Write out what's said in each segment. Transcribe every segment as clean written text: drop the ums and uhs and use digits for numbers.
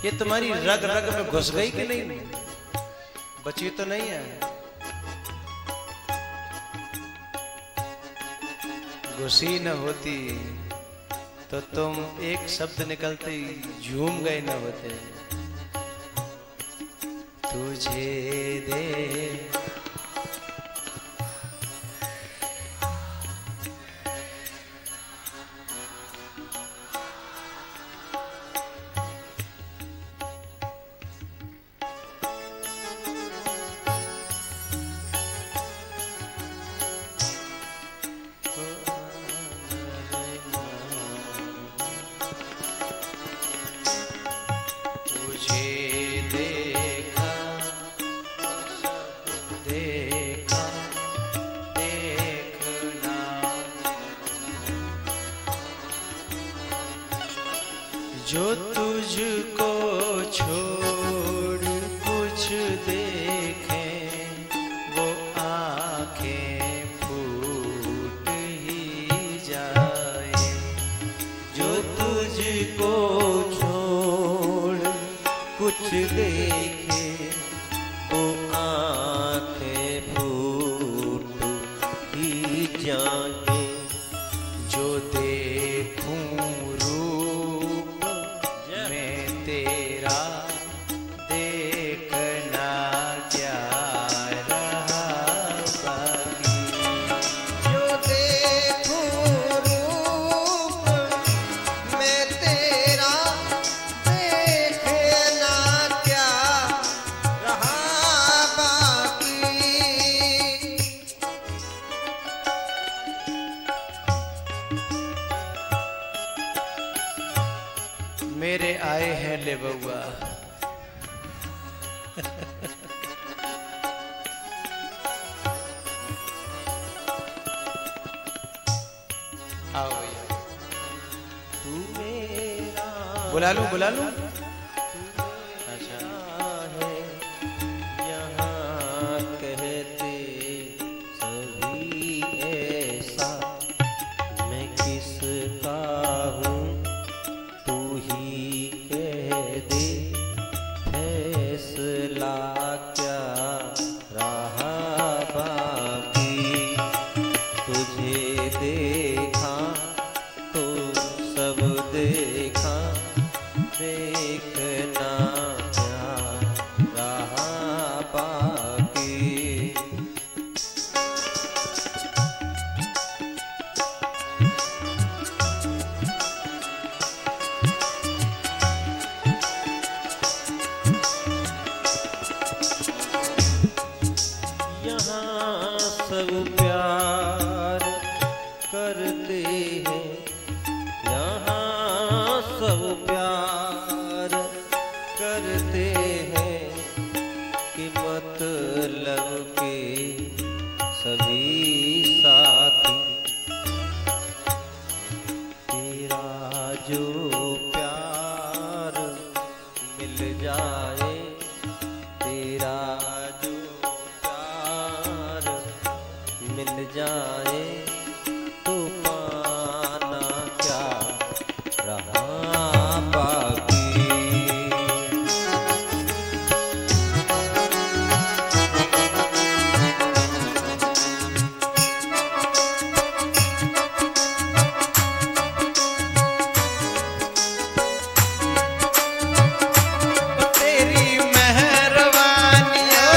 ये तुम्हारी रग रग में घुस गई कि नहीं? बची तो नहीं है? घुसी न होती तो तुम एक शब्द निकलते ही झूम गए न होते। तुझे दे जो तुझको छोड़ कुछ देखे वो आंखें फूट ही जाए। जो तुझको छोड़ कुछ देखे वो आंखें फूट ही जाए। जो देखूं मेरे आए हैं ले बउआ। आओ भैया, तू मेरा बुला लूं बुला लूं। अच्छा है यहाँ कहते सभी ऐसा, मैं किसका हूँ क्या रहा बाकी। तुझे देखा तो सब देखा, देखना क्या रहा बाकी। सब प्यार करते हैं, यहाँ सब प्यार करते हैं कि मतलब के सभी साथी। तेरा जो प्यार मिल जाए, तेरा जो मिल जाए तो पाना क्या रहा बाकी। तेरी मेहरबानियाँ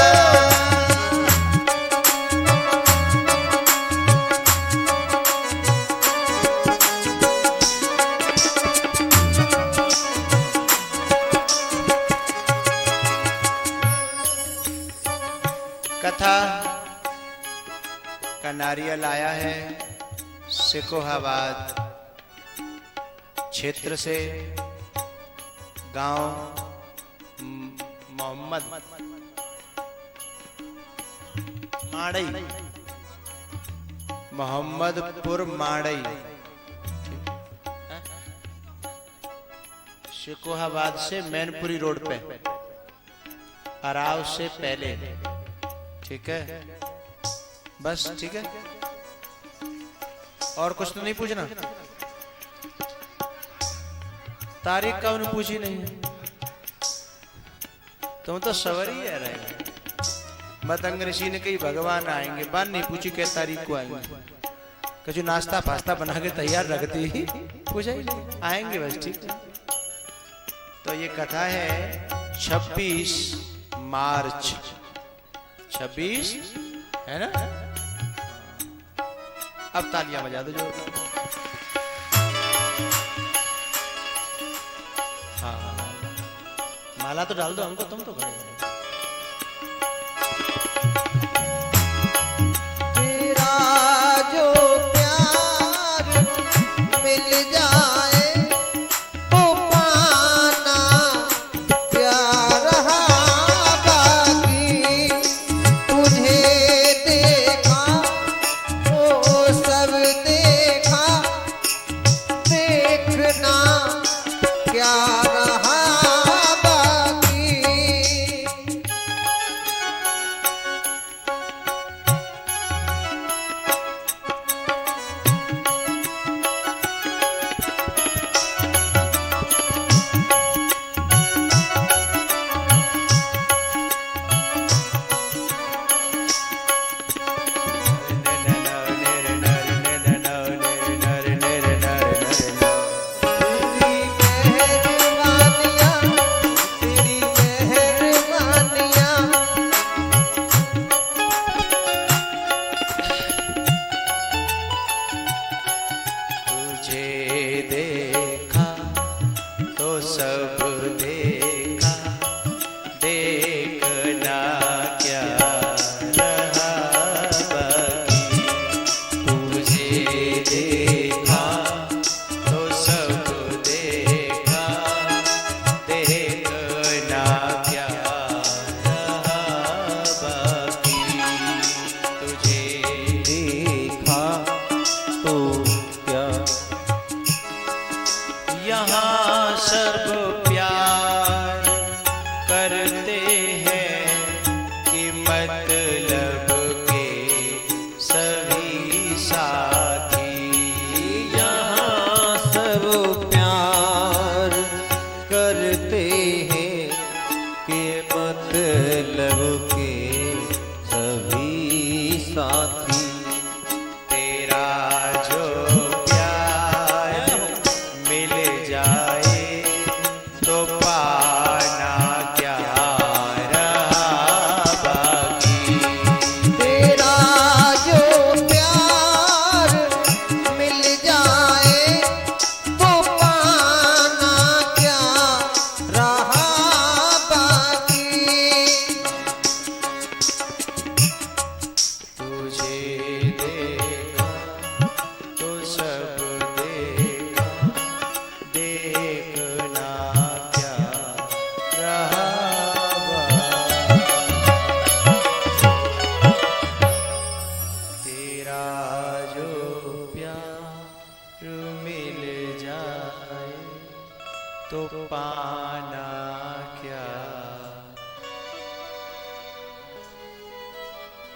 कथा का नारियल आया है सिकोहाबाद क्षेत्र से। गांव मोहम्मद माड़ई, मोहम्मदपुर माड़ई, सिकोहाबाद से मैनपुरी रोड पे, अराव से पहले। ठीक है, बस ठीक है। और कुछ तो नहीं पूछना? तारीख का उन्हें पूछी नहीं है। तुम तो सवर ही रहे। मतंग ऋषि ने कही भगवान आएंगे, बात नहीं पूछी कै तारीख को आएंगे, कछु नाश्ता फास्ता बना के तैयार रखती ही पूछा ही नहीं, आएंगे बस ठीक है। तो ये कथा है 26 मार्च, 26 है ना। अब तालियां बजा दो जो। हाँ माला तो डाल दो हमको, तुम तो खड़े हो।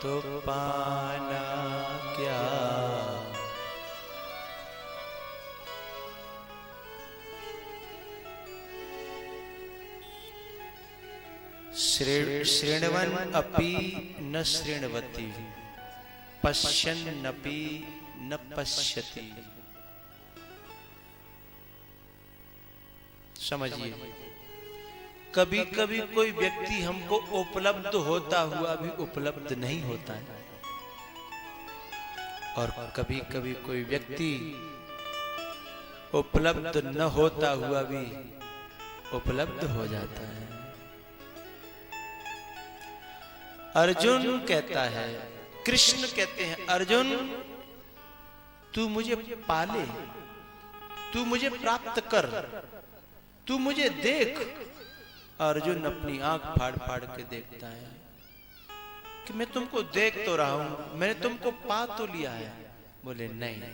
तो पाना क्या। श्रृण्वन् अपि न श्रृण्वति, पश्यन्नपि न पश्यति। समझिए, कभी कभी कोई व्यक्ति हमको उपलब्ध होता हुआ भी उपलब्ध नहीं होता है, और कभी कभी कोई व्यक्ति उपलब्ध न होता हुआ भी उपलब्ध हो जाता है। अर्जुन कहता है, कृष्ण कहते हैं, अर्जुन तू मुझे पाले, तू मुझे प्राप्त कर, तू मुझे देख। अर्जुन अपनी आंख फाड़ फाड़ के देखता है कि मैं तुमको देख तो रहा हूं, मैंने तुमको पा तो लिया है। बोले नहीं,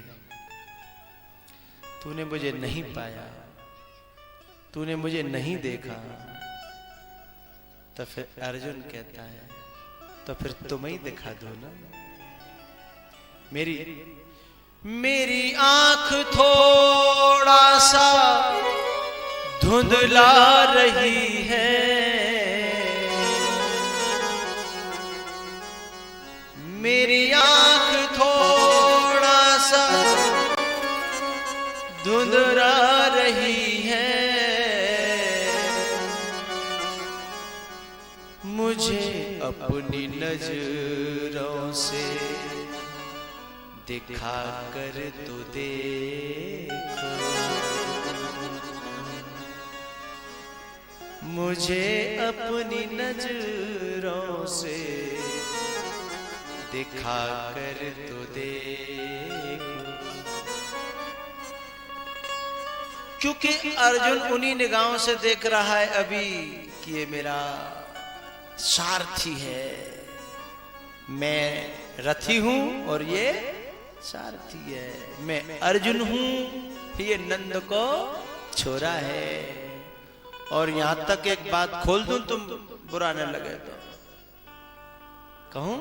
तूने मुझे नहीं पाया, तूने मुझे नहीं देखा। तो फिर अर्जुन कहता है, तो फिर तुम ही दिखा दो ना। मेरी आंख थोड़ा सा धुंधला रही है, मेरी आंख थोड़ा सा धुंधला रही है, मुझे अपनी नजरों से दिखा कर तो देखो, मुझे अपनी नजरों से दिखा कर तो देखो। क्योंकि अर्जुन उन्हीं निगाहों से देख रहा है अभी कि ये मेरा सारथी है, मैं रथी हूं और ये सारथी है, मैं अर्जुन हूं, ये नंद को छोरा है। और यहां तक एक बात खोल दूं, तुम बुरा न लगे तो कहूं,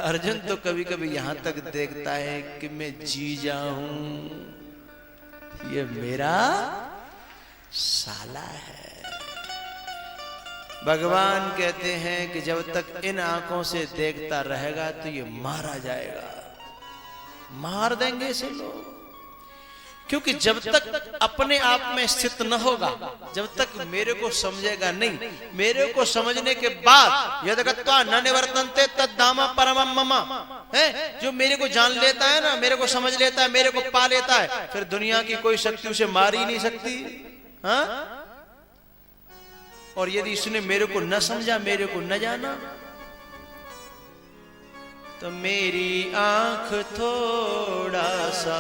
अर्जुन तो कभी कभी यहां तक देखता है कि मैं जी जाऊं, ये मेरा साला है। भगवान कहते हैं कि जब तक इन आंखों से देखता रहेगा तो ये मारा जाएगा, मार देंगे इसे लोग। क्योंकि जब तक अपने आप में स्थित न होगा, जब तक मेरे को समझेगा नहीं, मेरे को समझने के बाद यदगत्वा न निवर्तन्ते तद्धाम परमं मम है, जो मेरे को जान लेता है ना, मेरे को समझ लेता है, मेरे को पा लेता है, फिर दुनिया की कोई शक्ति उसे मार ही नहीं सकती। हाँ, और यदि इसने मेरे को न समझा, मेरे को न जाना, तो मेरी आंख थोड़ा सा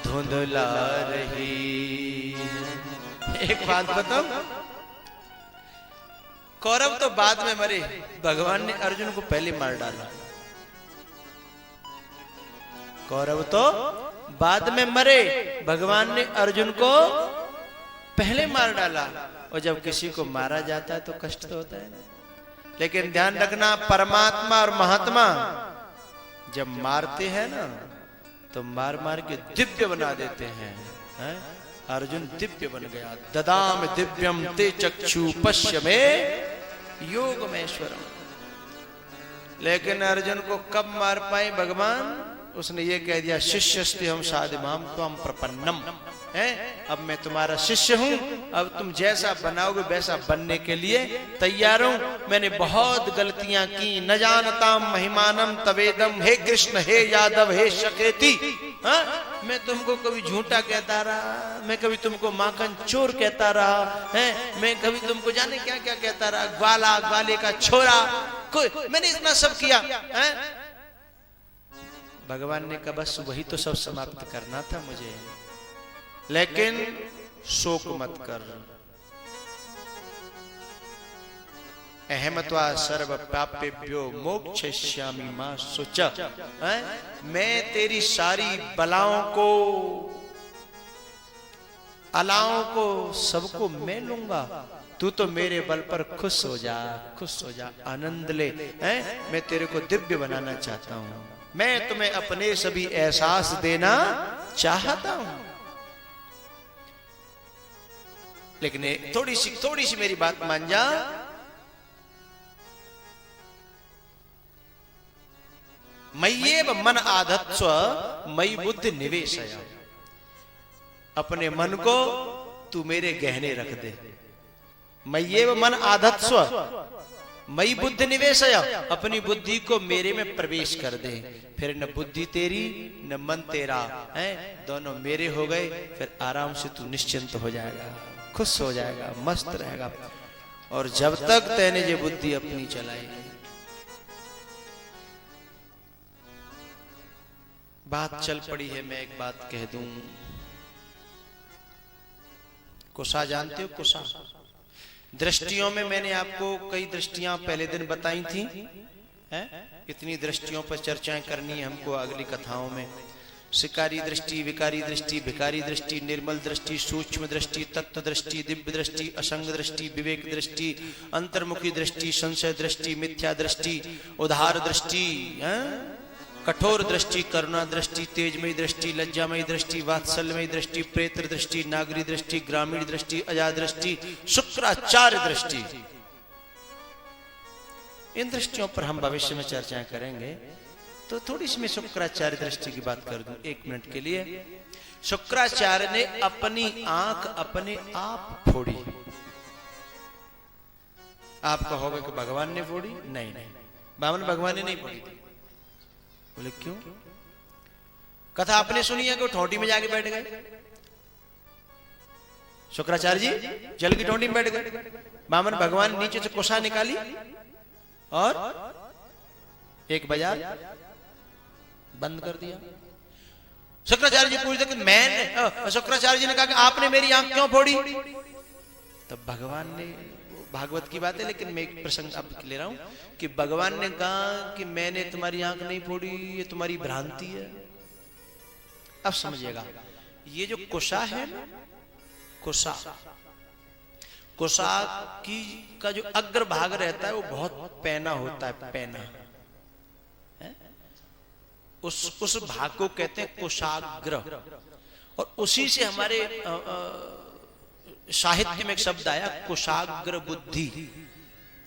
धुंधला रही है। एक बात बताओ, कौरव तो बाद में मरे, भगवान ने अर्जुन को पहले मार डाला। कौरव तो बाद में मरे, भगवान ने अर्जुन को पहले मार डाला। और जब किसी को मारा जाता है तो कष्ट तो होता है ना, लेकिन ध्यान रखना, परमात्मा और महात्मा जब मारते हैं ना तो मार मार के दिव्य बना देते हैं, हैं? अर्जुन दिव्य बन गया। ददाम दिव्यम ते चक्षु पश्य में योगमेश्वरम। लेकिन अर्जुन को कब मार पाए भगवान? उसने ये कह दिया, शिष्यस्ते हम साधिमाम त्वं प्रपन्नम, है, अब मैं तुम्हारा शिष्य हूं, अब तुम जैसा बनाओगे वैसा बनने के लिए तैयार हूं। मैंने बहुत गलतियां की, न जानताम महिमानम तवेदम, हे कृष्ण, हे यादव, हे शकेति। हाँ, मैं तुमको कभी झूठा कहता रहा, मैं कभी तुमको माखन चोर कहता रहा है, मैं कभी तुमको जाने क्या क्या कहता रहा, ग्वाला, ग्वाले का छोरा, कोई, मैंने इतना सब किया है। भगवान ने कहा बस वही तो सब समाप्त करना था मुझे, लेकिन शोक मत कर। अहमत्वा सर्व पापेभ्यो मोक्षयिष्यामि मा शुच। मैं तेरी सारी बलाओं को, अलाओं को, सबको मैं लूंगा, तू तो मेरे बल पर खुश हो जा, खुश हो जा, आनंद ले। मैं तेरे को दिव्य बनाना चाहता हूं, मैं तुम्हें अपने सभी एहसास देना चाहता हूं। लेकिन थोड़ी सी मेरी बात मान जा। मय्येव मन आधत्स्व मयि बुद्धि निवेशय। अपने मन को तू मेरे गहने रख दे। मय्येव मन आधत्स्व मयि बुद्धि निवेशय, अपनी बुद्धि को मेरे में प्रवेश कर दे, फिर न बुद्धि तेरी न मन तेरा है, दोनों मेरे हो गए, फिर आराम से तू निश्चिंत हो जाएगा, खुश हो जाएगा, मस्त रहेगा। और जब तक तैने ये बुद्धि अपनी चलाई। बात चल पड़ी है, मैं एक बात कह दूं। कुशा जानते हो? कुशा दृष्टियों में मैंने आपको कई दृष्टियां पहले दिन बताई थी, इतनी दृष्टियों पर चर्चाएं करनी है हमको अगली कथाओं में। शिकारी दृष्टि, विकारी दृष्टि, भिकारी दृष्टि, निर्मल दृष्टि, सूक्ष्म दृष्टि, तत्व दृष्टि, दिव्य दृष्टि, असंग दृष्टि, विवेक दृष्टि, अंतर्मुखी दृष्टि, संशय दृष्टि, मिथ्या दृष्टि, उदार दृष्टि, कठोर दृष्टि, करुणा दृष्टि, तेजमयी दृष्टि, लज्जामयी दृष्टि, वात्सल्यमयी दृष्टि, प्रेत्र दृष्टि, नागरी दृष्टि, ग्रामीण दृष्टि, अजा दृष्टि, शुक्राचार्य दृष्टि। इन दृष्टियों पर हम भविष्य में चर्चाएं करेंगे। तो थोड़ी सी मैं शुक्राचार्य दृष्टि की बात कर दूं 1 मिनट के लिए। शुक्राचार्य ने अपनी आंख अपने आप फोड़ी। आप कहोगे कि भगवान ने फोड़ी? नहीं नहीं, बामन भगवान ने नहीं फोड़ी थी। बोले क्यों? कथा आपने सुनी है कि वो ठोटी में जाके बैठ गए। शुक्राचार्य जी जल की ठोटी में बैठ गए, बामन भगवान नीचे से कुशा निकाली और एक बाजार बंद कर दिया। शुक्राचार्य जी पूछते कि मैंने, शुक्राचार्य जी ने कहा कि आपने मेरी आंख क्यों फोड़ी? तब भगवान ने, भागवत की बात है लेकिन मैं एक प्रसंग अब ले रहा हूं कि भगवान ने कहा कि मैंने तुम्हारी आंख नहीं फोड़ी, ये तुम्हारी भ्रांति है। अब समझिएगा, ये जो कुशा है ना, कुशा की का जो अग्र भाग रहता है वो बहुत पैना होता है, पैना है? उस भाग को कहते हैं कुशाग्र। और उसी से हमारे साहित्य में एक शब्द आया कुशाग्र बुद्धि।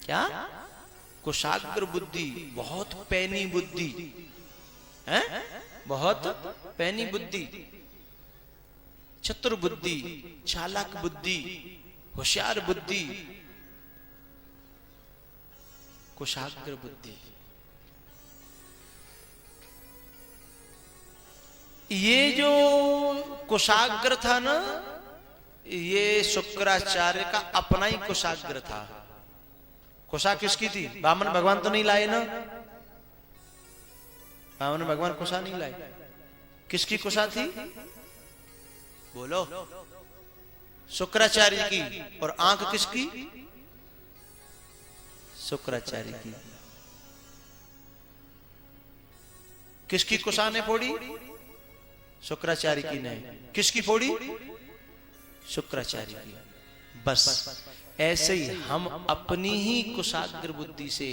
क्या? कुशाग्र बुद्धि, बहुत पैनी बुद्धि है, बहुत पैनी बुद्धि, चतुर बुद्धि, चालाक बुद्धि, होशियार बुद्धि, कुशाग्र बुद्धि। ये जो कुशाग्र था ना, ये शुक्राचार्य का अपना ही कुशाग्र था। कुशा किसकी थी? बामन भगवान तो नहीं लाए ना, बामन भगवान कुशा नहीं लाए। किसकी कुशा थी? बोलो। शुक्राचार्य की। और आंख किसकी? शुक्राचार्य की। किसकी कुशा ने फोड़ी? शुक्राचार्य की नहीं। किसकी फोड़ी? शुक्राचार्य की। बस ऐसे ही हम अपनी ही कुशाग्र बुद्धि से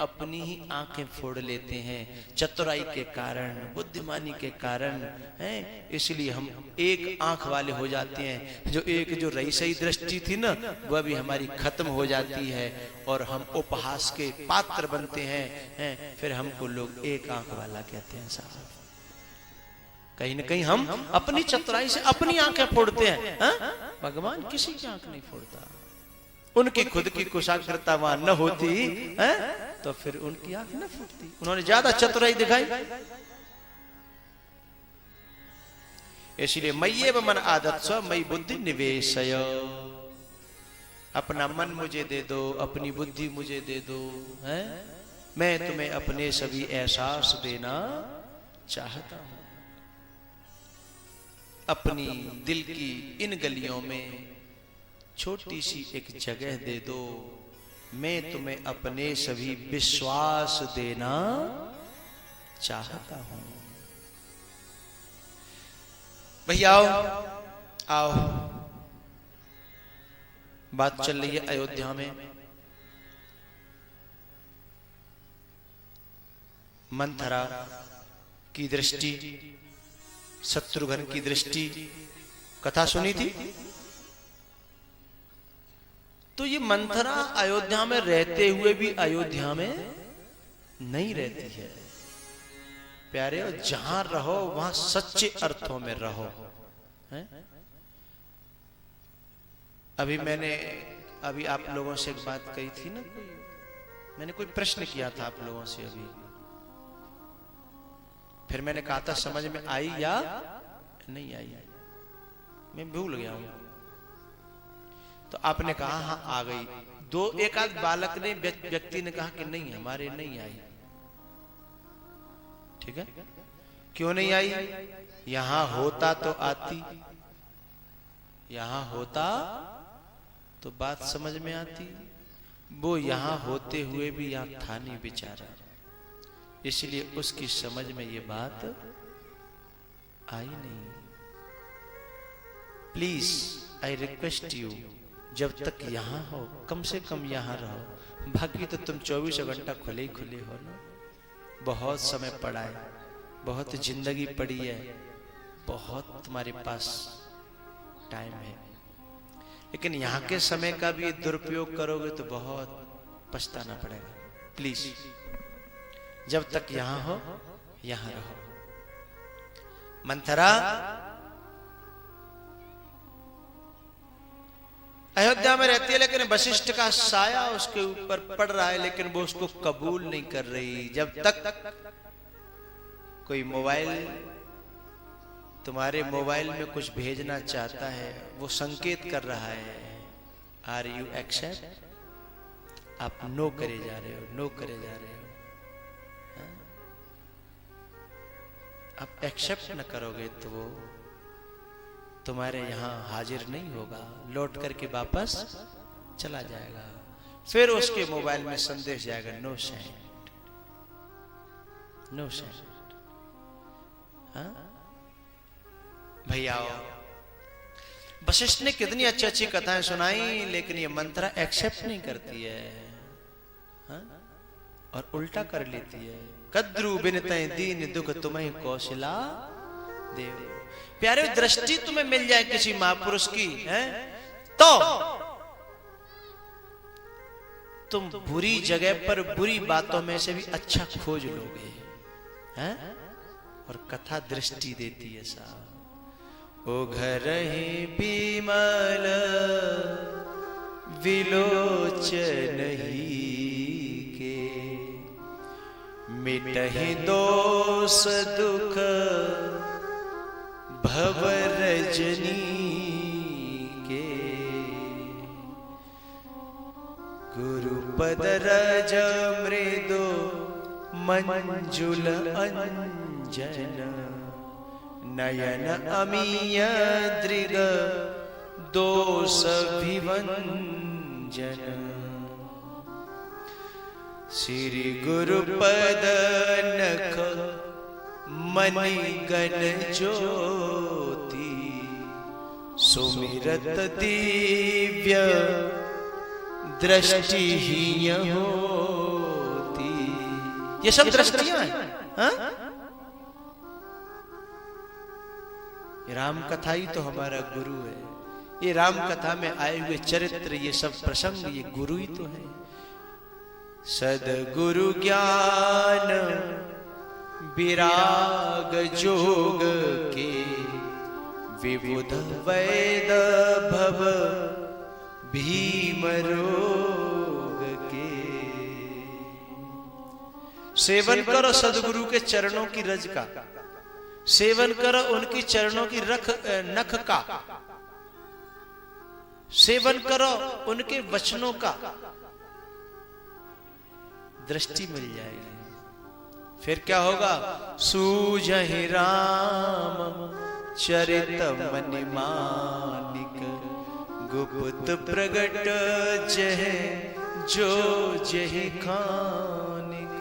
अपनी ही आंखें फोड़ लेते हैं, चतुराई के कारण, बुद्धिमानी के कारण है। इसलिए हम एक आंख वाले हो जाते हैं। जो एक जो रईसई दृष्टि थी ना, वह भी हमारी खत्म हो जाती है और हम उपहास के पात्र बनते हैं। फिर हमको लोग एक आंख वाला कहते हैं। साहब कहीं न कहीं हम अपनी चतुराई से अपनी आंखें फोड़ते हैं। भगवान किसी की आंख नहीं फोड़ता। उनकी खुद की कुशाग्रता वहां न होती है तो फिर उनकी आंख न फूटती। उन्होंने ज्यादा चतुराई दिखाई। इसलिए मय्येव मन आदत्स्व मयि बुद्धि निवेशय। अपना मन मुझे दे दो, अपनी बुद्धि मुझे दे दो, है? मैं तुम्हें अपने सभी एहसास देना चाहता हूं। अपनी दिल की इन गलियों में छोटी सी एक जगह दे दो। मैं तुम्हें अपने सभी विश्वास देना चाहता हूं। भैया आओ, बात चल रही है अयोध्या में। मंथरा की दृष्टि, शत्रुघ्न की दृष्टि, कथा सुनी थी। तो ये मंथरा अयोध्या में रहते हुए भी अयोध्या में नहीं रहती है। प्यारे, जहां रहो वहां सच्चे अर्थों में रहो, है? अभी आप लोगों से एक बात कही थी ना, मैंने कोई प्रश्न किया था आप लोगों से अभी, फिर मैंने कहा था समझ में आई या नहीं आई, मैं भूल गया हूं। तो आपने कहा हाँ आ गई। एक आध बालक ने, व्यक्ति ने कहा कि नहीं हमारे नहीं आई। ठीक है, क्यों नहीं आई? यहां होता तो आती, यहां होता तो बात समझ में आती। वो यहां होते हुए भी यहां था नहीं बेचारा, इसलिए उसकी समझ में ये बात आई नहीं। प्लीज आई रिक्वेस्ट यू, जब तक यहां हो कम से कम यहां रहो। बाकी तो तुम 24 घंटा खुले ही खुले हो ना। बहुत समय पड़ा है, बहुत जिंदगी पड़ी है, बहुत तुम्हारे पास टाइम है, लेकिन यहाँ के समय का भी दुरुपयोग करोगे तो बहुत पछताना पड़ेगा। प्लीज जब तक यहां हो यहां रहो। मंथरा अयोध्या में रहती है, लेकिन वशिष्ठ का साया उसके ऊपर पड़ रहा है, लेकिन वो उसको कबूल नहीं कर रही। जब तक कोई मोबाइल तुम्हारे मोबाइल में कुछ भेजना चाहता है, वो संकेत कर रहा है आर यू एक्सेप्ट, आप नो करे जा रहे हो, नो करे जा रहे हो। आप एक्सेप्ट न करोगे तो वो तुम्हारे यहां हाजिर नहीं होगा, लौट करके वापस चला जाएगा। फिर उसके मोबाइल में संदेश जाएगा नो सेंड, नो सेंड। भैया वशिष्ठ ने कितनी अच्छी अच्छी कथाएं सुनाई, लेकिन ये मंथरा एक्सेप्ट नहीं करती है। और उल्टा कर लेती है। कद्रु बिनतै दीन दुख तुम्हें कौशला देव। प्यारे दृष्टि तुम्हें मिल जाए किसी महापुरुष की है तो तुम बुरी जगह पर बुरी बातों में से भी अच्छा खोज लोगे हैं। और कथा दृष्टि देती है साहब। ओ घर ही बिमल विलोचन ही के, मिटहि दोष दुख भव रजनी के, गुरुपद रज मृदु मंजुल अंजन, नयन अमीय दृग दोष विभंजन, श्री गुरुपद नख मणि गण ज्योति, सुमिरत दिव्य दृष्टि ही होती। ये सब दृष्टियां हैं। राम कथा ही तो हमारा गुरु है। ये राम कथा में आए हुए चरित्र, ये सब प्रसंग, ये गुरु ही तो है। सदगुरु ज्ञान विराग जोग के, विबुध वैद भव भीम रोग के। सेवन करो सदगुरु के चरणों की रज का, सेवन करो उनकी चरणों की नख का, सेवन करो उनके वचनों का, दृष्टि मिल जाएगी। फिर क्या होगा? सूझहि राम चरित मनि मानिक, गुप्त प्रगट जह जो जहि खानिक,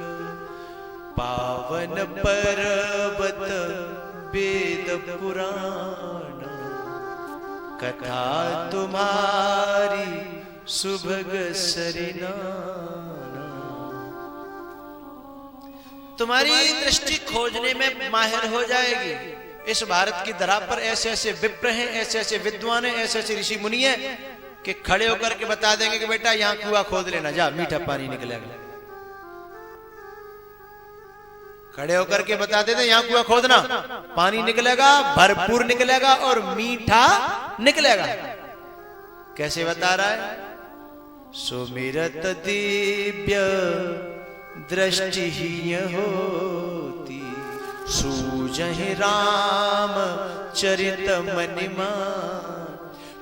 पावन पर्वत वेद पुराण, कथा तुम्हारी सुभग सरिना। तुम्हारी दृष्टि खोजने में माहिर हो जाएगी। इस भारत की धरा पर ऐसे ऐसे विप्र हैं, ऐसे ऐसे विद्वान हैं, ऐसे ऐसे ऋषि मुनि हैं कि खड़े होकर के बता देंगे कि बेटा यहां कुआं खोद लेना, जा मीठा पानी निकलेगा। खड़े होकर के बता देते यहां कुआं खोदना, पानी निकलेगा, भरपूर निकलेगा और मीठा निकलेगा। कैसे बता रहा है? सुमिरत दिव्य दृष्टि ही होती, सूझहि राम चरित मनि मान।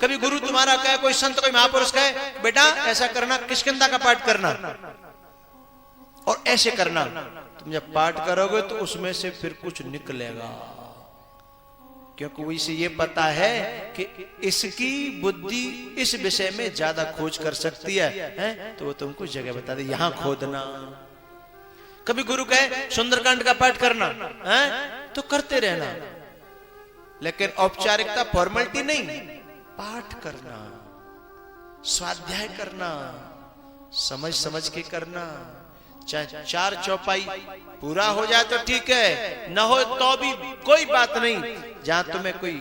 कभी गुरु तुम्हारा कहे, कोई संत कोई महापुरुष कहे बेटा ऐसा करना, किष्किंधा का पाठ करना और ऐसे करना, तुम जब पाठ करोगे तो उसमें से फिर कुछ निकलेगा, क्योंकि वैसे ये पता है कि इसकी बुद्धि इस विषय में ज्यादा खोज कर सकती है, तो वो तुमको जगह बता दे यहां खोदना। कभी गुरु कहे सुंदरकांड का पाठ करना है तो करते रहना, लेकिन औपचारिकता फॉर्मेलिटी नहीं, पाठ करना, स्वाध्याय करना, समझ समझ के करना। चाहे 4 चौपाई पूरा हो जाए तो ठीक है, न हो तो भी कोई बात नहीं। जहां तुम्हें कोई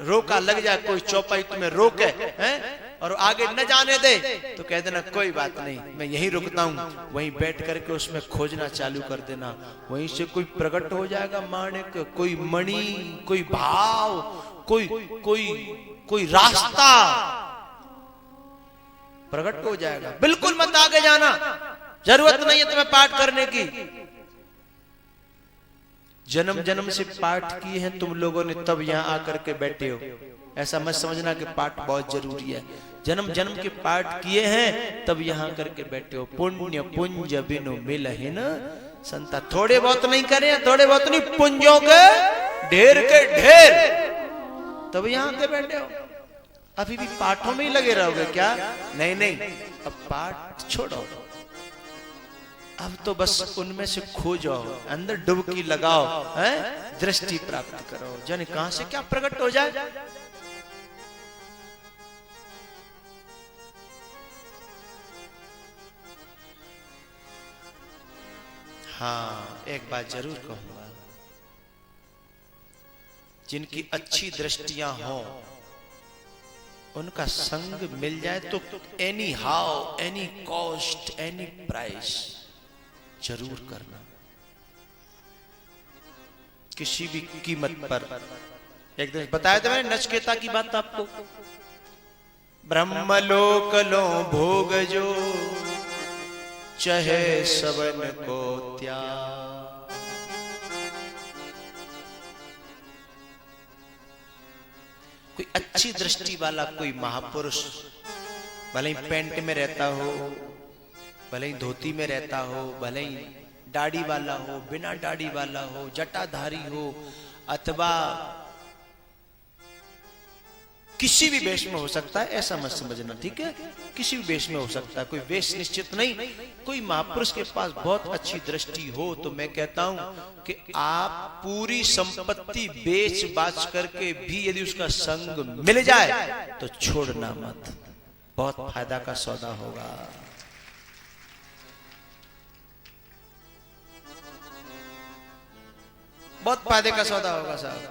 रोका लग जाए, कोई चौपाई तुम्हें रोके हैं और आगे न जाने दे तो कह देना कोई बात नहीं, मैं यहीं रुकता हूं, वहीं बैठ करके उसमें खोजना चालू कर देना। वहीं से कोई प्रकट हो जाएगा माणिक, कोई मणि, कोई भाव, कोई कोई कोई रास्ता प्रकट हो जाएगा। बिल्कुल मत आगे जाना, जरूरत नहीं है तुम्हें पाठ करने की। जन्म जन्म से पाठ किए हैं तुम लोगों ने, तब यहां आकर के बैठे हो। ऐसा मत समझना कि पाठ बहुत जरूरी है। जन्म जन्म के पाठ किए हैं तब यहां करके बैठे हो। पुण्य पुंज बिनु मिल है न संता। थोड़े बहुत नहीं करे, थोड़े बहुत नहीं, पुंजों के ढेर, तब यहां के बैठे हो। अभी भी पाठों में ही लगे रहोगे क्या? नहीं नहीं, अब पाठ छोड़ो, अब तो बस उनमें से खो जाओ, अंदर डुबकी लगाओ, हैं? दृष्टि प्राप्त करो, जाने कहां से क्या प्रकट हो जाए। हाँ, एक बात जरूर कहूंगा, जिनकी अच्छी दृष्टियां हो उनका संग मिल जाए तो any how, any cost, any price जरूर करना, किसी भी कीमत पर। एक दिन बताया था मैंने नचिकेता की बात आपको। ब्रह्मलोक लो भोग जो चहे सबन को त्याग। कोई अच्छी दृष्टि वाला कोई महापुरुष, भले ही पैंट में रहता हो, भले ही धोती में रहता हो, भले ही दाढ़ी वाला हो, बिना दाढ़ी वाला हो, जटाधारी हो, अथवा किसी भी वेश में हो सकता है, ऐसा मत समझना, ठीक है? किसी भी वेश में हो सकता है, कोई वेश निश्चित नहीं। कोई महापुरुष के पास बहुत अच्छी दृष्टि हो तो मैं कहता हूं कि आप पूरी संपत्ति बेच बाच करके भी यदि उसका संग मिल जाए तो छोड़ना मत, बहुत फायदा का सौदा होगा। बहुत फायदे का सौदा होगा साहब।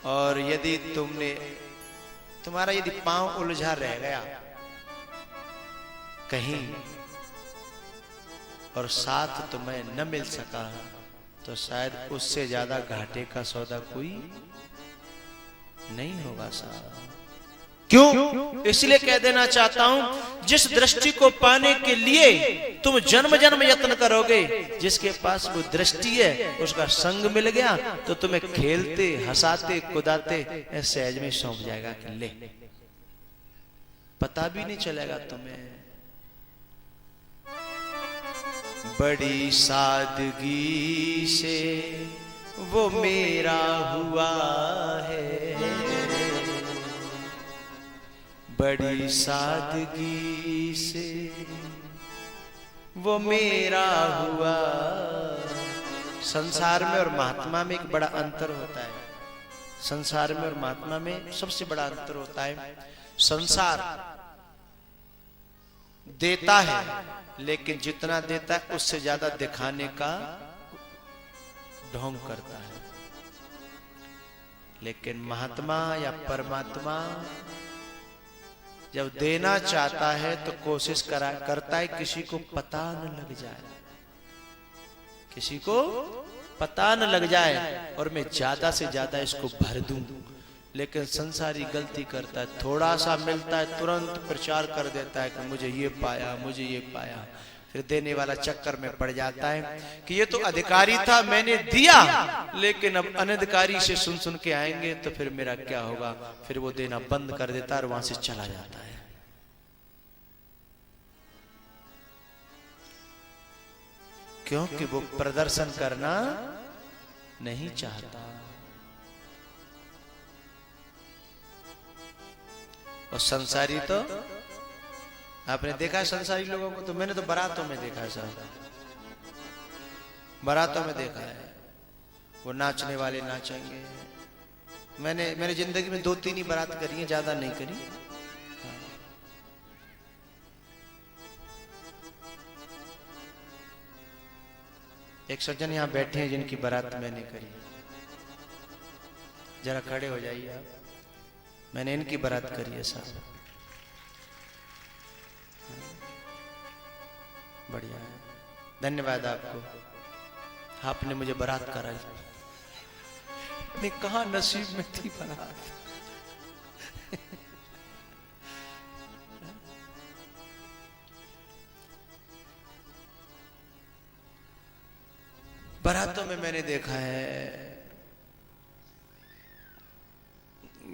और यदि तुम्हारा यदि पांव उलझा रह गया कहीं और साथ तुम्हें न मिल सका तो शायद उससे ज्यादा घाटे का सौदा कोई नहीं होगा साहब। क्यों? इसलिए कह देना चाहता हूं, जिस दृष्टि को पाने के लिए तुम जन्म जन्म यत्न करोगे, जिसके पास वो दृष्टि है उसका संग मिल गया तो तुम्हें खेलते हंसाते कुदाते सहज में सौंप जाएगा कि ले, पता भी नहीं चलेगा तुम्हें। बड़ी सादगी से वो मेरा हुआ है, बड़ी सादगी से वो मेरा हुआ। संसार में और महात्मा में एक बड़ा अंतर होता है। संसार में और महात्मा में सबसे बड़ा अंतर होता है, संसार देता है लेकिन जितना देता है उससे ज्यादा दिखाने का ढोंग करता है, लेकिन महात्मा या परमात्मा जब देना चाहता है तो कोशिश करता है किसी को पता न लग जाए, किसी को पता न लग जाए और मैं ज्यादा से ज्यादा इसको भर दूं। लेकिन संसारी गलती करता है, थोड़ा सा मिलता है तुरंत प्रचार कर देता है कि मुझे ये पाया, मुझे ये पाया, फिर देने वाला चक्कर में पड़ जाता है कि ये तो अधिकारी था मैंने दिया, लेकिन अब अनधिकारी से सुन सुन के आएंगे तो फिर मेरा क्या होगा। फिर वो देना बंद कर देता है और वहां से चला जाता है। क्योंकि वो प्रदर्शन करना नहीं चाहता। और संसारी तो आपने देखा है संसारी लोगों को, तो मैंने तो बारातों में देखा है साहब, बारातों में देखा है वो नाचने वाले नाचेंगे। मैंने जिंदगी में 2-3 ही बारात करी है, ज्यादा नहीं करी। एक सज्जन यहां बैठे हैं जिनकी बारात मैंने करी, जरा खड़े हो जाइए आप। मैंने इनकी बारात करी है साहब। बढ़िया है, धन्यवाद आपको, आपने मुझे बारात कराई। नहीं कहाँ नसीब में थी बारात। बारातों में मैंने देखा है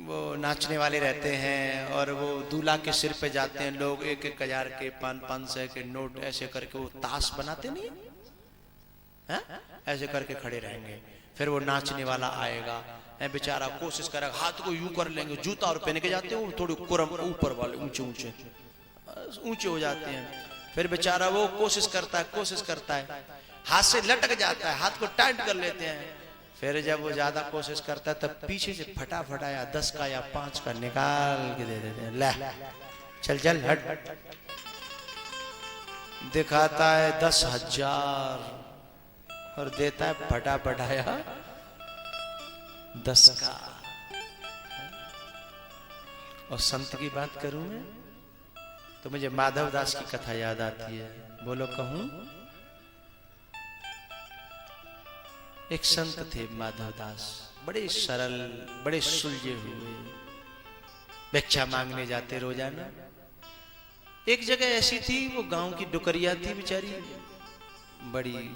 वो नाचने वाले रहते हैं और वो दूल्हा के सिर पे जाते हैं लोग, 1,000 के 500 के नोट ऐसे करके वो ताश बनाते नहीं है? ऐसे करके खड़े रहेंगे, फिर वो नाचने वाला आएगा, बेचारा कोशिश करेगा, हाथ को यूं कर लेंगे, जूता और पहन के जाते हैं थोड़ी कुरम ऊपर वाले ऊंचे ऊंचे ऊंचे हो जाते हैं, फिर बेचारा वो कोशिश करता है, हाथ से लटक जाता है, हाथ को टाइट कर लेते हैं, फिर जब वो ज्यादा कोशिश करता है तब पीछे से फटाफट या 10 का या 5 का निकाल के दे देते हैं, ले चल चल हट, दिखाता है 10,000 और देता है फटाफट आया 10 का। और संत की बात करूं मैं तो मुझे माधव दास की कथा याद आती है, बोलो कहूं। एक संत थे माधव दास, बड़े सरल, बड़े सुलझे हुए, भिक्षा मांगने जाते रोजाना। एक जगह ऐसी थी, वो गांव की डुकरिया थी बेचारी, बड़ी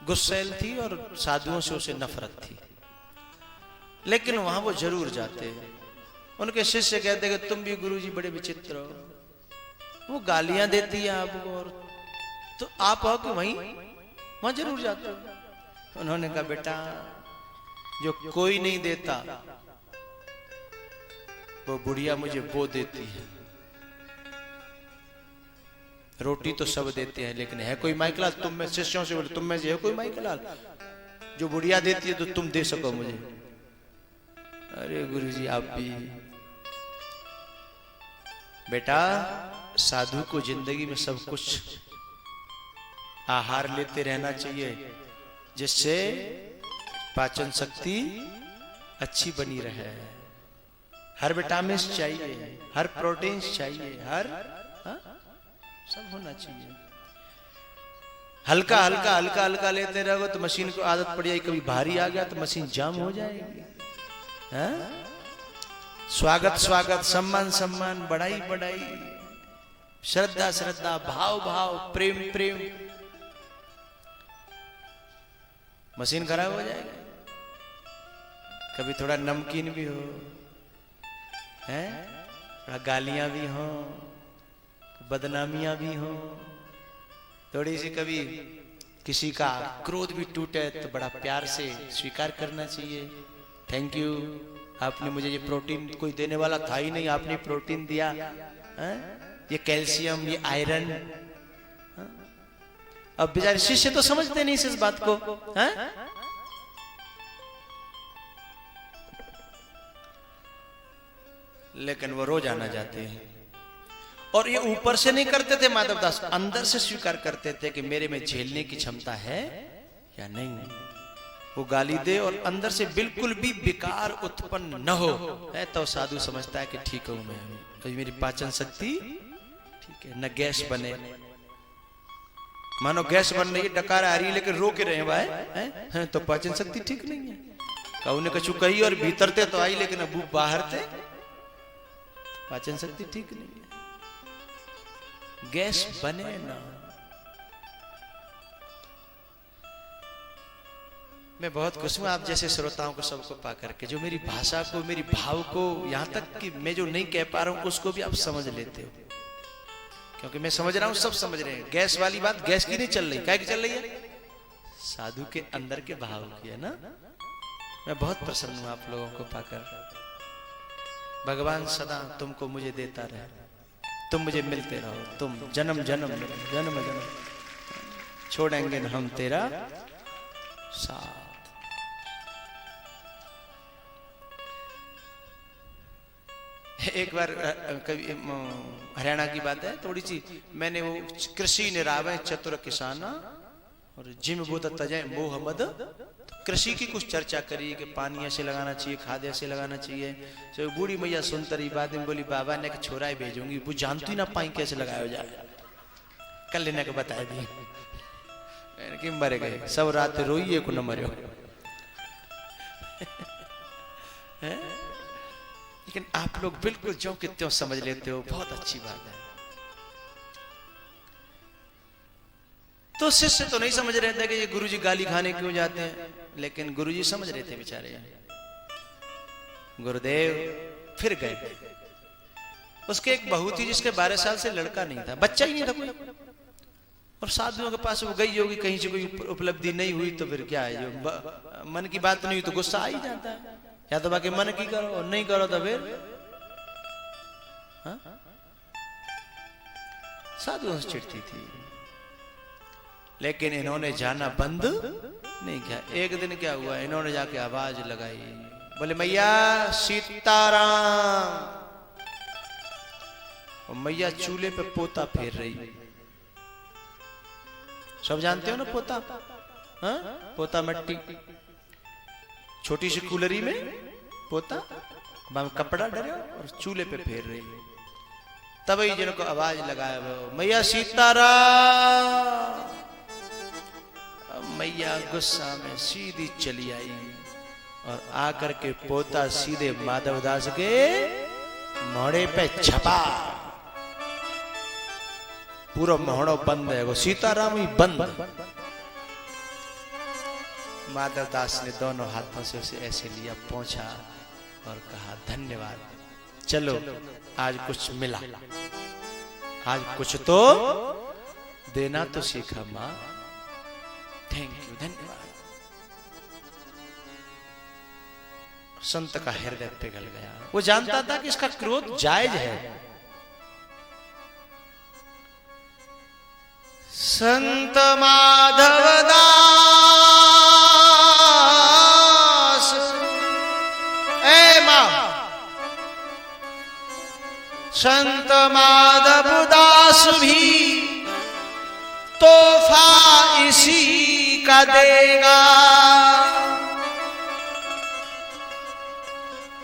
गुस्सैल थी और साधुओं से उसे नफरत थी, लेकिन वहां वो जरूर जाते। उनके शिष्य कहते कि तुम भी गुरुजी बड़े विचित्र हो, वो गालियां देती है आपको और तो आप हो कि वहां जरूर जाते हो। उन्होंने कहा बेटा जो कोई नहीं देता वो बुढ़िया मुझे वो देती है, रोटी तो सब देते हैं लेकिन है कोई माइकलाल, तुम में शिष्यों से बोले तुम में से है कोई माइकलाल जो बुढ़िया देती है तो तुम दे सको मुझे। अरे गुरुजी आप भी बेटा, साधु को जिंदगी में सब कुछ आहार लेते रहना चाहिए जिससे पाचन शक्ति अच्छी बनी रहे, हर विटामिन चाहिए, हर प्रोटीन चाहिए, हर सब होना चाहिए। हल्का हल्का हल्का हल्का लेते रहोगे तो मशीन को आदत पड़ जाएगी, कभी भारी आ गया तो मशीन जाम हो जाएगी। स्वागत स्वागत, सम्मान सम्मान, बड़ाई बड़ाई, श्रद्धा श्रद्धा, भाव भाव, प्रेम प्रेम, मशीन खराब हो जाएगा। कभी थोड़ा नमकीन भी हो, हैं, थोड़ा गालियां भी हो, बदनामियां भी हो, थोड़ी सी कभी किसी का क्रोध भी टूटे तो बड़ा प्यार से स्वीकार करना चाहिए। थैंक यू, आपने मुझे ये प्रोटीन कोई देने वाला था ही नहीं, आपने प्रोटीन दिया, ये कैल्शियम, ये आयरन। अब बेचारे शिष्य तो समझते नहीं इस बात को, हैं? लेकिन वो रोज आना जाते हैं और ये ऊपर से नहीं करते थे माधव दास, अंदर से स्वीकार करते थे कि मेरे में झेलने की क्षमता है या नहीं। वो गाली दे और अंदर से बिल्कुल भी विकार उत्पन्न न हो, है तो साधु समझता है कि ठीक हूं मैं, तो मेरी पाचन शक्ति ठीक है, न गैस बने। मानो गैस बन रही है, डकार आ रही है लेकिन रो के रहे भाई, हैं तो पाचन शक्ति ठीक नहीं है। कहू ने कछु कही और भीतर थे तो आई, लेकिन अब बाहर थे, पाचन शक्ति ठीक नहीं है, गैस बने ना। मैं बहुत खुश हूं आप जैसे श्रोताओं को सबको पा करके, जो मेरी भाषा को, मेरी भाव को, यहां तक कि मैं जो नहीं कह पा रहा हूं उसको भी आप समझ लेते हो, क्योंकि मैं समझ रहा हूं, सब समझ रहे हैं। गैस वाली बात गैस की नहीं चल रही, क्या की चल रही है? साधु के अंदर के भाव की है ना। मैं बहुत प्रसन्न हूं आप लोगों को पाकर। भगवान सदा तुमको मुझे देता रहे, तुम मुझे मिलते रहो, तुम जन्म जन्म जन्म जन्म छोड़ेंगे न हम तेरा साथ। एक बार कभी हरियाणा की बात है थोड़ी सी, मैंने वो कृषि निरावे चतुर किसाना और जिम बोध तजय मोह मद, कृषि की कुछ चर्चा करी कि पानी ऐसे लगाना चाहिए, खाद ऐसे लगाना चाहिए। तो बूढ़ी मैया सुनती रही, बाद में बोली बाबा ने छोरा ही भेजूंगी, वो जानती ना पाई कैसे लगाया जाए। कल लेने को बता दी कि मर गए सब रात रोइए को न मरो। लेकिन आप लोग बिल्कुल जो कि त्यों समझ लेते हो, बहुत अच्छी बात है। तो शिष्य तो नहीं समझ रहे थे कि ये गुरुजी गाली खाने क्यों जाते हैं, लेकिन गुरुजी समझ रहे थे बेचारे। गुरुदेव फिर गए। उसके एक बहू थी जिसके 12 साल से लड़का नहीं था, बच्चा ही नहीं था कोई। और साधुओं के पास वो गई होगी, कहीं से कोई उपलब्धि नहीं हुई तो फिर क्या है, जो मन की बात नहीं हुई तो गुस्सा आ ही जाता है। या तो बाकी मन की करो और नहीं करो तो फिर साधुओं से चिढ़ती थी। लेकिन इन्होंने जाना बंद नहीं किया। एक दिन क्या हुआ, इन्होंने जाके आवाज लगाई, बोले मैया सीताराम। और मैया चूल्हे पे पोता फेर रही। सब जानते हो ना पोता, हाँ? पोता मट्टी, छोटी सी कूलरी में पोता कपड़ा डरे और चूल्हे पे फेर रही। तभी जिनको आवाज लगाया मैया सीताराम। मैया गुस्सा में सीधी चली आई और आकर के पोता सीधे माधवदास के मोड़े पे छपा। पूरा मोहड़ो बंद है, वो सीताराम ही बंद। माधवदास ने दोनों हाथों से उसे ऐसे लिया, पहुंचा और कहा धन्यवाद, चलो आज कुछ मिला, आज कुछ तो देना तो सीखा मां, थैंक यू, धन्यवाद। संत का हृदय पिघल गया। वो जानता था कि इसका क्रोध जायज है। संत माधवदास ए मां, संत माधवदास भी तोहफा इसी का देगा।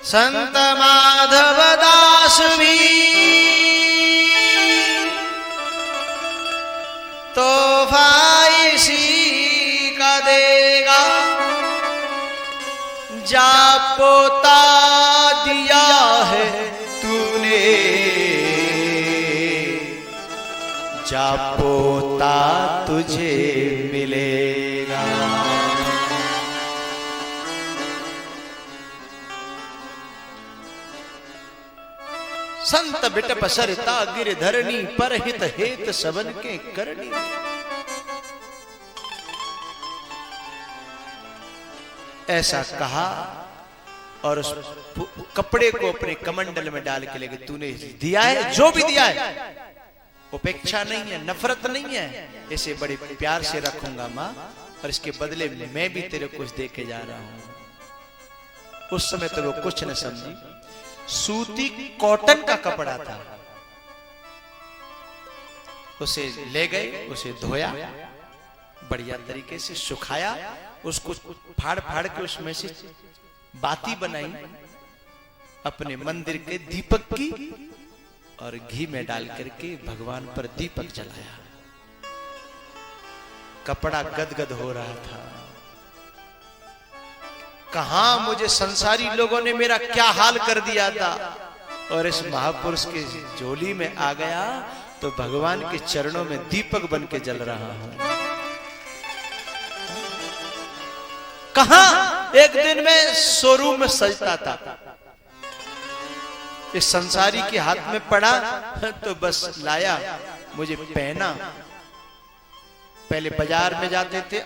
संत माधवदास भी तोहफा इसी का देगा। जा पोता दिया है तूने, जा पोता तुझे मिलेगा। संत बिटप सरता गिरधरणी, परहित हेत सबन के करनी। ऐसा कहा और उस कपड़े को अपने कमंडल में डाल के लेके, तूने दिया है, जो भी दिया है उपेक्षा नहीं है, नफरत नहीं है, इसे बड़े प्यार से रखूंगा मां, और इसके बदले में मैं भी तेरे कुछ दे के जा रहा हूं। उस समय तो वो कुछ न समझी। सूती कॉटन का कपड़ा था, उसे ले गए, उसे धोया, बढ़िया तरीके से सुखाया, उसको फाड़ फाड़ के उसमें से बाती बनाई, अपने मंदिर के दीपक की, और घी में डाल करके भगवान पर दीपक जलाया। कपड़ा गदगद हो रहा था। कहां मुझे संसारी लोगों ने मेरा क्या हाल कर दिया था, और इस महापुरुष के झोली में आ गया तो भगवान के चरणों में दीपक बन के जल रहा हूं। कहां एक दिन में शोरूम में सजता था, इस संसारी के हाथ में पड़ा तो बस लाया, मुझे पहना। पहले बाजार में जाते थे,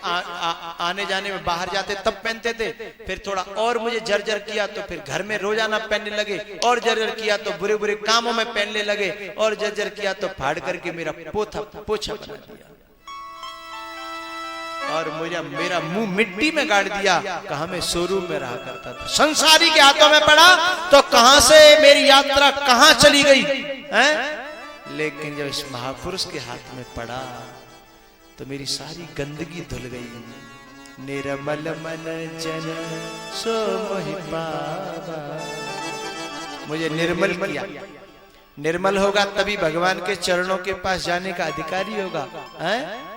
आने जाने में बाहर जाते तब पहनते थे, फिर थोड़ा और मुझे जर्जर किया तो फिर घर में रोजाना पहनने लगे, और जर्जर किया तो बुरे बुरे कामों में पहनने लगे, और जर्जर किया तो फाड़ करके मेरा पोछा बना दिया, और मुझे मेरा मुंह मिट्टी में गाड़ दिया। कहां मैं शोरूम में रहा करता था, संसारी के हाथों में पड़ा तो कहां से मेरी यात्रा कहां चली गई है? लेकिन जब इस महापुरुष के हाथ में पड़ा तो मेरी सारी गंदगी धुल गई। निर्मल मन जन सो मोहि पावा, मुझे निर्मल किया, निर्मल होगा तभी भगवान के चरणों के पास जाने का अधिकारी होगा। हैं?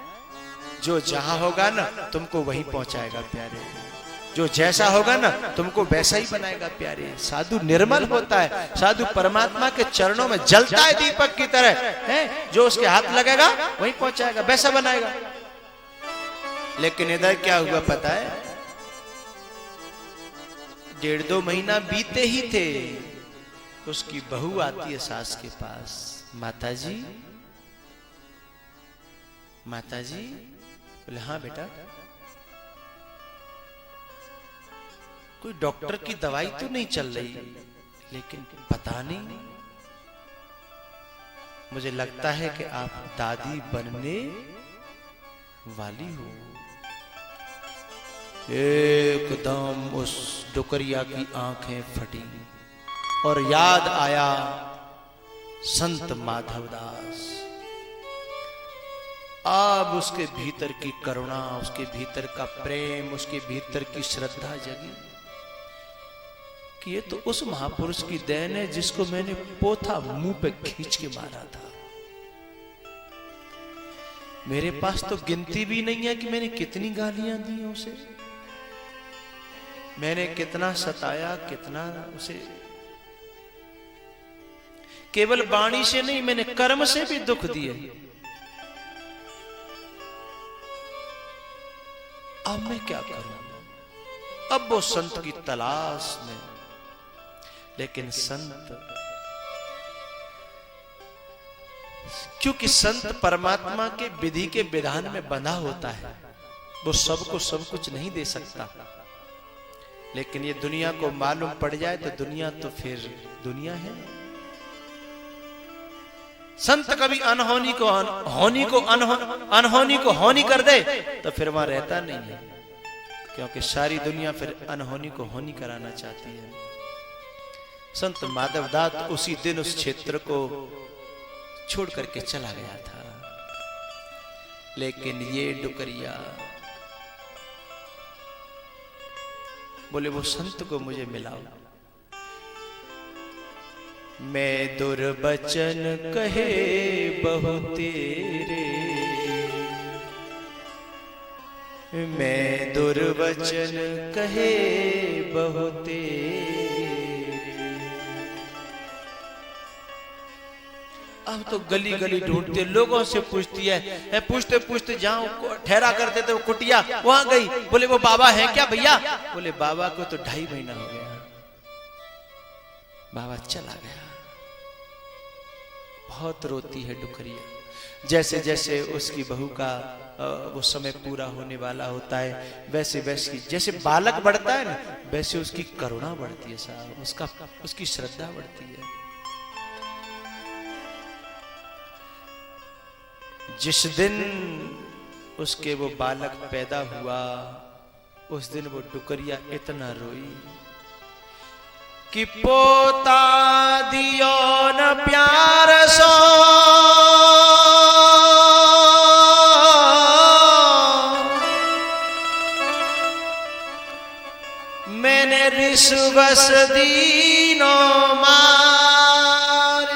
जो जहां होगा ना तुमको वहीं पहुंचाएगा प्यारे, जो जैसा होगा ना तुमको वैसा ही बनाएगा प्यारे। साधु निर्मल होता है, साधु परमात्मा के चरणों में जलता है दीपक की तरह, है? जो उसके हाथ लगेगा वहीं पहुंचाएगा, वैसा बनाएगा। लेकिन इधर क्या हुआ पता है? 1.5-2 महीना बीते ही थे, उसकी बहू आती है सास के पास, माताजी माताजी। बोले हाँ बेटा। कोई डॉक्टर की दवाई तो नहीं चल रही, लेकिन पता नहीं, मुझे लगता है कि आप दादी बनने वाली हो। एकदम उस डुकरिया की आंखें फटी और याद आया संत माधवदास। अब उसके भीतर की करुणा, उसके भीतर का प्रेम, उसके भीतर की श्रद्धा जगी कि ये तो उस महापुरुष की देन है जिसको मैंने पोथा मुंह पे खींच के मारा था। मेरे पास तो गिनती भी नहीं है कि मैंने कितनी गालियां दी उसे, मैंने कितना सताया, कितना उसे, केवल वाणी से नहीं, मैंने कर्म से भी दुख दिए। अब मैं क्या करूं? अब वो संत की तलाश में, लेकिन संत, क्योंकि संत परमात्मा के विधि के विधान में बंधा होता है, वो सबको सब कुछ नहीं दे सकता। लेकिन ये दुनिया को मालूम पड़ जाए तो दुनिया तो फिर दुनिया है। संत कभी अनहोनी को अनहोनी को होनी कर दे तो फिर वहां रहता नहीं है, क्योंकि सारी दुनिया फिर अनहोनी को होनी कराना चाहती है। संत माधवदास उसी दिन उस क्षेत्र को छोड़ करके चला गया था, लेकिन ये डुकरिया बोले वो संत को मुझे मिलाओ। मैं दुर्बचन कहे बहु तेरे, मैं दुर्बचन कहे बहु तेरे। अब तो गली गली ढूंढती है, लोगों से पूछती है, पूछते पूछते जहां ठहरा करते थे वो कुटिया, वहां गई। बोले वो बाबा है क्या भैया? बोले बाबा को तो 2.5 महीना हो गया, बाबा चला गया। बहुत रोती है डुकरिया। जैसे जैसे उसकी बहू का वो समय पूरा होने वाला होता है, वैसे वैसे जैसे बालक बढ़ता है ना, वैसे उसकी करुणा बढ़ती है साहब, उसकी श्रद्धा बढ़ती है। जिस दिन उसके वो बालक पैदा हुआ, उस दिन वो डुकरिया इतना रोई कि पोता दियो न प्यार सो, मैंने रिश्वस दीनो मार,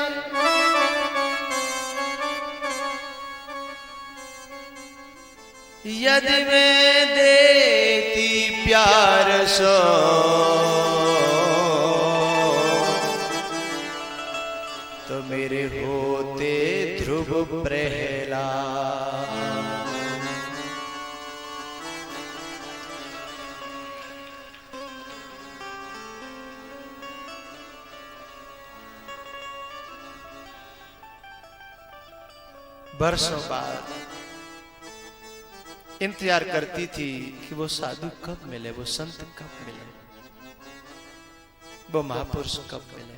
यदि मैं देती प्यार सो, तो मेरे होते ध्रुव प्रहलाद। बरसों बाद इंतजार करती थी कि वो साधु कब मिले, वो संत कब मिले, वो महापुरुष कब मिले।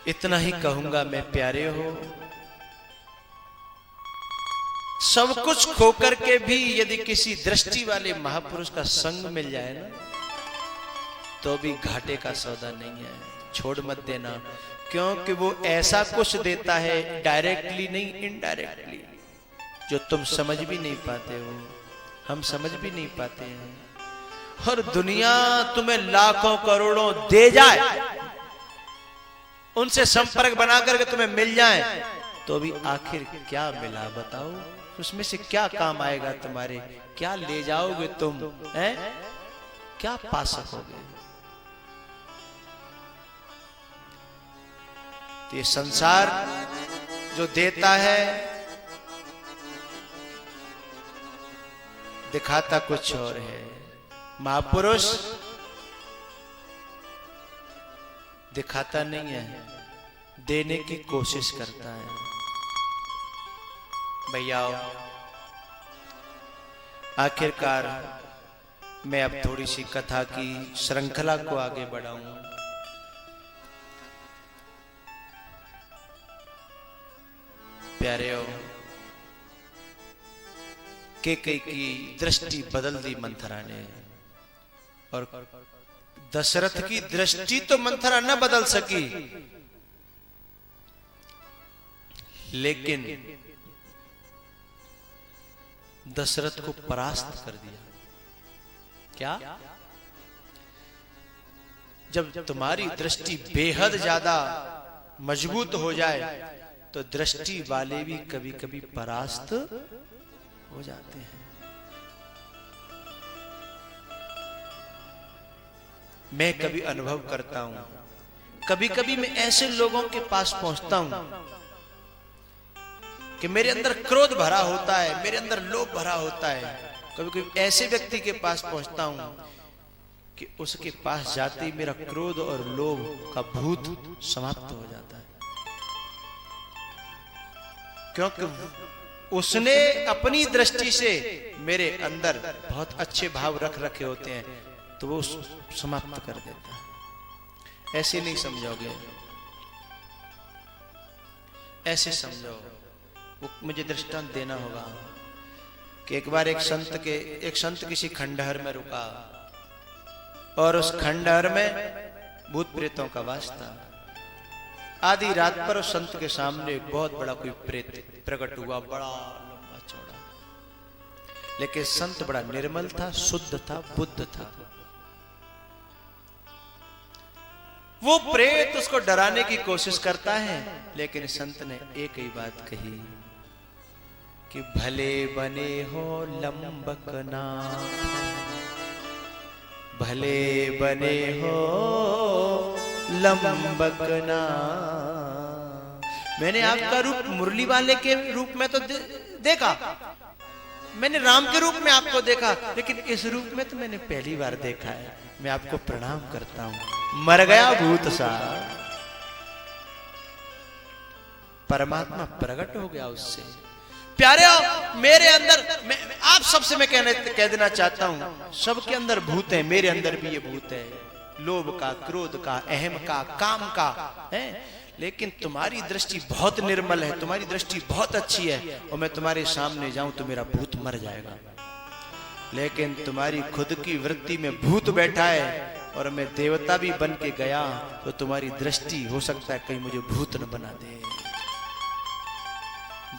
इतना ही कहूंगा मैं, प्यारे हो, सब कुछ खोकर के भी यदि किसी दृष्टि वाले महापुरुष का संग मिल जाए ना, तो भी घाटे का सौदा नहीं है। छोड़ मत देना, क्योंकि वो ऐसा कुछ देता है डायरेक्टली नहीं, इनडायरेक्टली, जो तुम समझ भी नहीं पाते हो, हम समझ भी नहीं पाते हैं। और दुनिया तुम्हें लाखों करोड़ों दे जाए, उनसे संपर्क बना करके तुम्हें मिल जाए, तो भी आखिर क्या मिला बताओ? उसमें से क्या काम आएगा तुम्हारे? क्या ले जाओगे तुम? हैं? क्या पा सकोगे? तो ये संसार जो देता है दिखाता कुछ और है। महापुरुष दिखाता नहीं है, देने की कोशिश करता है। भैया आखिरकार मैं अब थोड़ी सी कथा की श्रृंखला को आगे बढ़ाऊं। प्यारेओ, कैकेयी की दृष्टि बदल दी मंथरा ने, और दशरथ की दृष्टि तो मंथरा न बदल सकी, लेकिन दशरथ को परास्त कर दिया। क्या? जब तुम्हारी दृष्टि बेहद ज्यादा मजबूत हो जाए तो दृष्टि वाले भी कभी कभी परास्त हो जाते हैं। मैं कभी अनुभव करता हूं, कभी कभी मैं ऐसे लोगों के पास पहुंचता हूं कि मेरे अंदर क्रोध भरा होता है, मेरे अंदर लोभ भरा होता है। कभी कभी ऐसे व्यक्ति के पास पहुंचता हूं कि उसके पास जाते ही मेरा क्रोध और लोभ का भूत समाप्त हो जाता है, क्योंकि उसने अपनी दृष्टि से मेरे अंदर बहुत अच्छे भाव रख रखे होते हैं, तो वो समाप्त कर देता है। ऐसे नहीं समझोगे, ऐसे समझो। वो मुझे दृष्टांत देना होगा कि एक बार एक संत किसी खंडहर में रुका, और उस खंडहर में भूत प्रेतों का वास था। आधी रात पर उस संत के सामने एक बहुत बड़ा कोई प्रेत प्रकट हुआ, बड़ा लंबा चौड़ा, लेकिन संत बड़ा निर्मल था, शुद्ध था, बुद्ध था। वो प्रेत उसको डराने की कोशिश करता है, लेकिन संत ने एक ही बात कही कि भले बने हो लंबक नाथ, भले बने हो लंबक नाथ। मैंने आपका रूप मुरली वाले के रूप में तो देखा, मैंने राम के रूप में आपको देखा, लेकिन इस रूप में तो मैंने पहली बार देखा है। मैं आपको प्रणाम करता हूं। मर गया भूत सा, परमात्मा प्रकट हो गया उससे। प्यारे मेरे अंदर, आप सबसे मैं कह देना चाहता हूं, सबके अंदर भूत है, मेरे अंदर भी ये भूत है, लोभ का, क्रोध का, अहम का, काम का है। लेकिन तुम्हारी दृष्टि बहुत निर्मल है, तुम्हारी दृष्टि बहुत अच्छी है, और मैं तुम्हारे सामने जाऊं तो मेरा भूत मर जाएगा। लेकिन तुम्हारी खुद की वृत्ति में भूत बैठा है और मैं देवता भी बन के गया, तो तुम्हारी दृष्टि हो सकता है कहीं मुझे भूत न बना दे।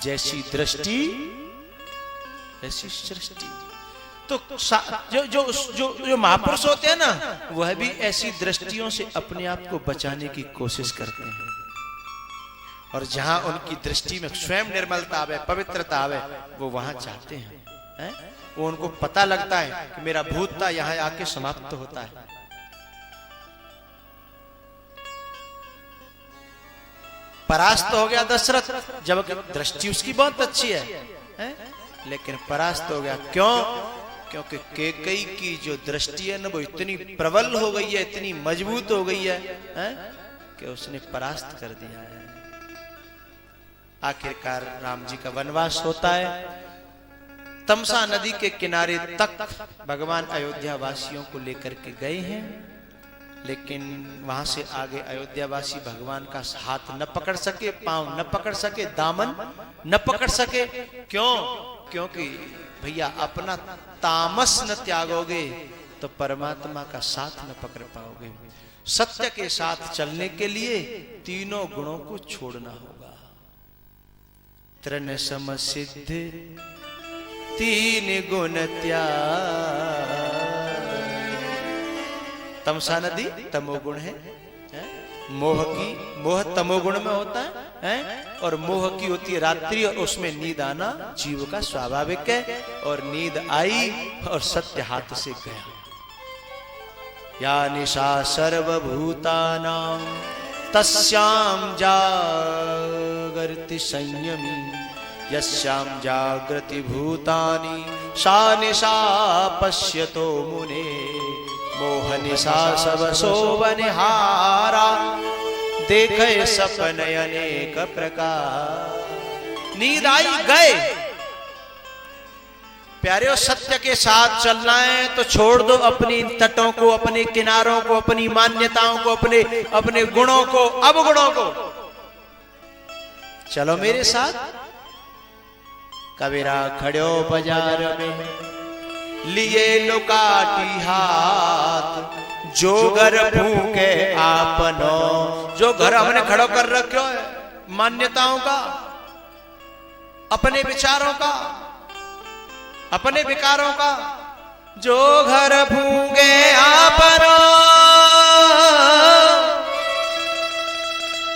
जैसी दृष्टि ऐसी सृष्टि। तो जो महापुरुष होते हैं ना, वह भी ऐसी दृष्टियों से अपने आप को बचाने की कोशिश करते हैं, और जहां उनकी दृष्टि में स्वयं निर्मलता आवे, पवित्रता आवे, वो वहां चाहते हैं। वो उनको पता लगता है कि मेरा भूत था, यहां आके समाप्त होता है। परास्त हो गया दशरथ, जब दृष्टि उसकी बहुत अच्छी है, लेकिन परास्त हो गया। क्यों? क्योंकि कैकेयी की जो दृष्टि है ना, वो इतनी प्रबल हो गई है, इतनी मजबूत हो गई है, कि उसने परास्त कर दिया है। आखिरकार राम जी का वनवास होता है। तमसा नदी के किनारे तक भगवान अयोध्या वासियों को लेकर के गए हैं, लेकिन वहां से आगे अयोध्या वासी भगवान का हाथ न पकड़ सके, पांव न पकड़ सके, दामन न पकड़ सके। क्यों? क्योंकि भैया अपना तामस न त्यागोगे तो परमात्मा का साथ न पकड़ पाओगे। सत्य के साथ चलने के लिए तीनों गुणों को छोड़ना होगा। तृण सम सिद्ध तीन गुण त्याग, तमसा नदी तमोगुण है, मोह तमोगुण में होता है और मोह की होती है रात्रि, और उसमें नींद आना जीव का स्वाभाविक है। और नींद आई और सत्य हाथ से गया। या निशा सर्वभूतानां तस्यां जागर्ति संयमी, यस्यां जागृति भूतानि सा निशा पश्यतो मुने। मोह निशा सब सोवनिहारा, देखे सपन अनेक प्रकार। नींद आई गए। प्यारे, सत्य के साथ चलना है तो छोड़ दो अपनी तटों को, अपने किनारों को, अपनी मान्यताओं को, अपने गुणों को, अवगुणों को। चलो मेरे साथ। कबीरा खड़ो बाजार में लिए लुकाटी हाथ, जो घर फूके आपनो। जो घर हमने खड़ो कर रखो है मान्यताओं का, अपने विचारों का, अपने विकारों का, जो घर फूके आपनो।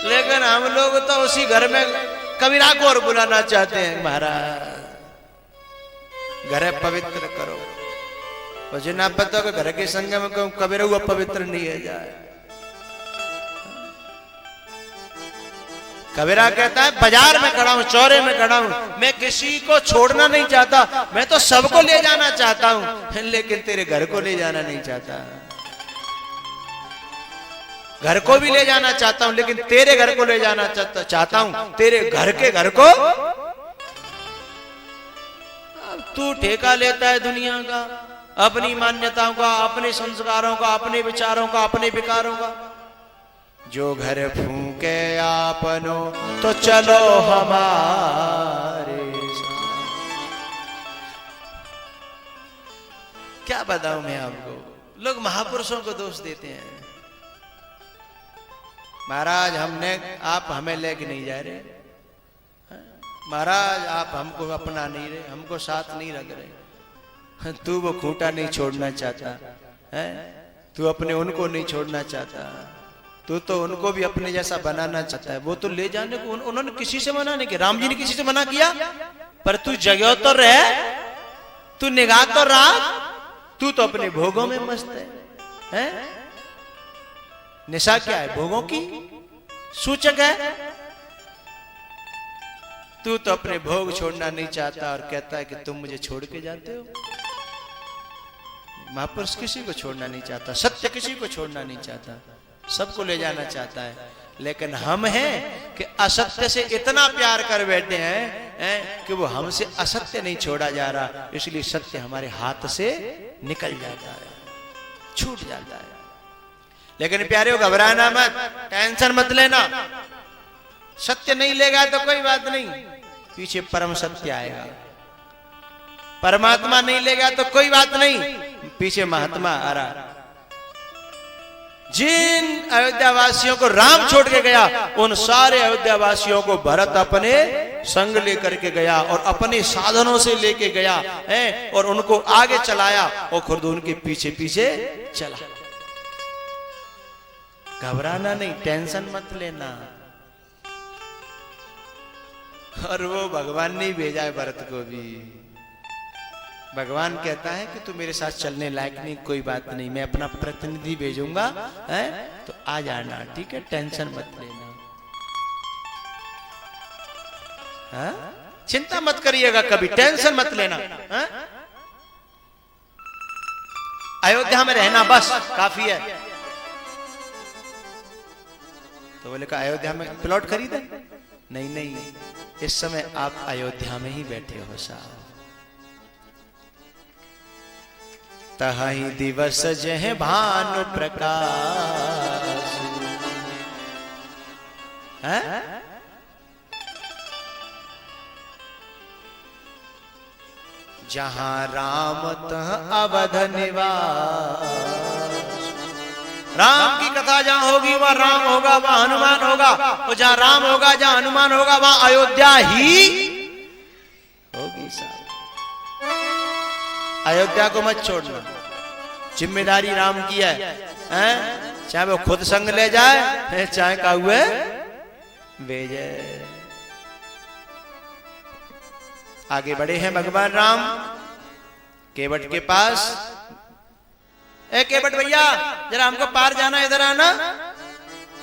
लेकिन हम लोग तो उसी घर में कबीरा को और बुलाना चाहते हैं। महाराज घर पवित्र करो, मुझे ना पता कि घर के संग में कहूं कबीरा हुआ पवित्र नहीं है जाए। कबीरा कहता है बाजार में खड़ा हूं, चौरे में खड़ा हूं, मैं किसी को छोड़ना नहीं चाहता, मैं तो सबको ले जाना चाहता हूं, लेकिन तेरे घर को ले जाना नहीं चाहता। घर को भी ले जाना चाहता हूं, लेकिन तेरे घर को ले जाना चाहता हूं, तेरे घर के घर को। तू ठेका लेता है दुनिया का, अपनी मान्यताओं का, अपने संस्कारों का, अपने विचारों का, अपने विकारों का। जो घर फूके आपनो तो चलो हमारे साथ। क्या बताऊं मैं आपको, लोग महापुरुषों को दोष देते हैं। महाराज आप हमें लेके नहीं जा रहे, महाराज आप हमको अपना नहीं रहे, हमको साथ नहीं रख रहे। तू वो खूंटा नहीं छोड़ना चाहता है, तू अपने उनको नहीं छोड़ना चाहता, तू तो उनको भी अपने जैसा बनाना चाहता है। वो तो ले जाने को उन्होंने किसी से मना नहीं किया, राम जी ने किसी से मना किया, पर तू जगह तो रह, तू निगाह तो रख, तू तो अपने भोगों में मस्त है? निशा क्या है? भोगों की सूचक है। तू तो अपने भोग छोड़ना नहीं चाहता और कहता है कि तुम मुझे छोड़ के जाते हो। महापुरुष किसी को छोड़ना नहीं चाहता, सत्य किसी को छोड़ना नहीं चाहता, सबको ले जाना चाहता है। लेकिन हम हैं कि असत्य से इतना प्यार कर बैठे हैं कि वो हमसे असत्य नहीं छोड़ा जा रहा, इसलिए सत्य हमारे हाथ से निकल जाता है, छूट जाता है। लेकिन प्यारे, घबराना मत, टेंशन मत लेना। सत्य नहीं लेगा तो कोई बात नहीं, पीछे परम सत्य आएगा। परमात्मा नहीं लेगा तो कोई बात नहीं, पीछे महात्मा आ रहा। जिन अयोध्या वासियों को राम छोड़ के गया, उन सारे अयोध्या वासियों को भरत अपने संग लेकर के गया और अपने साधनों से लेके गया है, और उनको आगे चलाया और खुद उनके पीछे पीछे चला। घबराना नहीं, टेंशन मत लेना। और वो भगवान ने भेजा है भरत को भी। भगवान कहता है कि तू मेरे साथ चलने लायक नहीं, कोई बात नहीं, मैं अपना प्रतिनिधि भेजूंगा, है तो आ जाना, ठीक है, टेंशन मत लेना। हा? चिंता मत करिएगा कभी, टेंशन मत लेना। हा? अयोध्या में रहना बस काफी है। तो बोले का अयोध्या में प्लॉट खरीदे? नहीं नहीं, इस समय आप अयोध्या में ही बैठे हो साहब। तहि दिवस जह भानु प्रकाश, जहां राम तह अवध निवास। राम की कथा जहां होगी वहां राम होगा, वहां हनुमान होगा, और जहां राम होगा, जहां हनुमान होगा, वहां अयोध्या ही होगी साहब। अयोध्या को मत छोड़ना, जिम्मेदारी राम की है। चाहे वो खुद संग ले जाए, चाहे का हुए भेजे। आगे बढ़े हैं भगवान राम केवट के पास। ए केवट भैया जरा हमको पार जाना, इधर आना।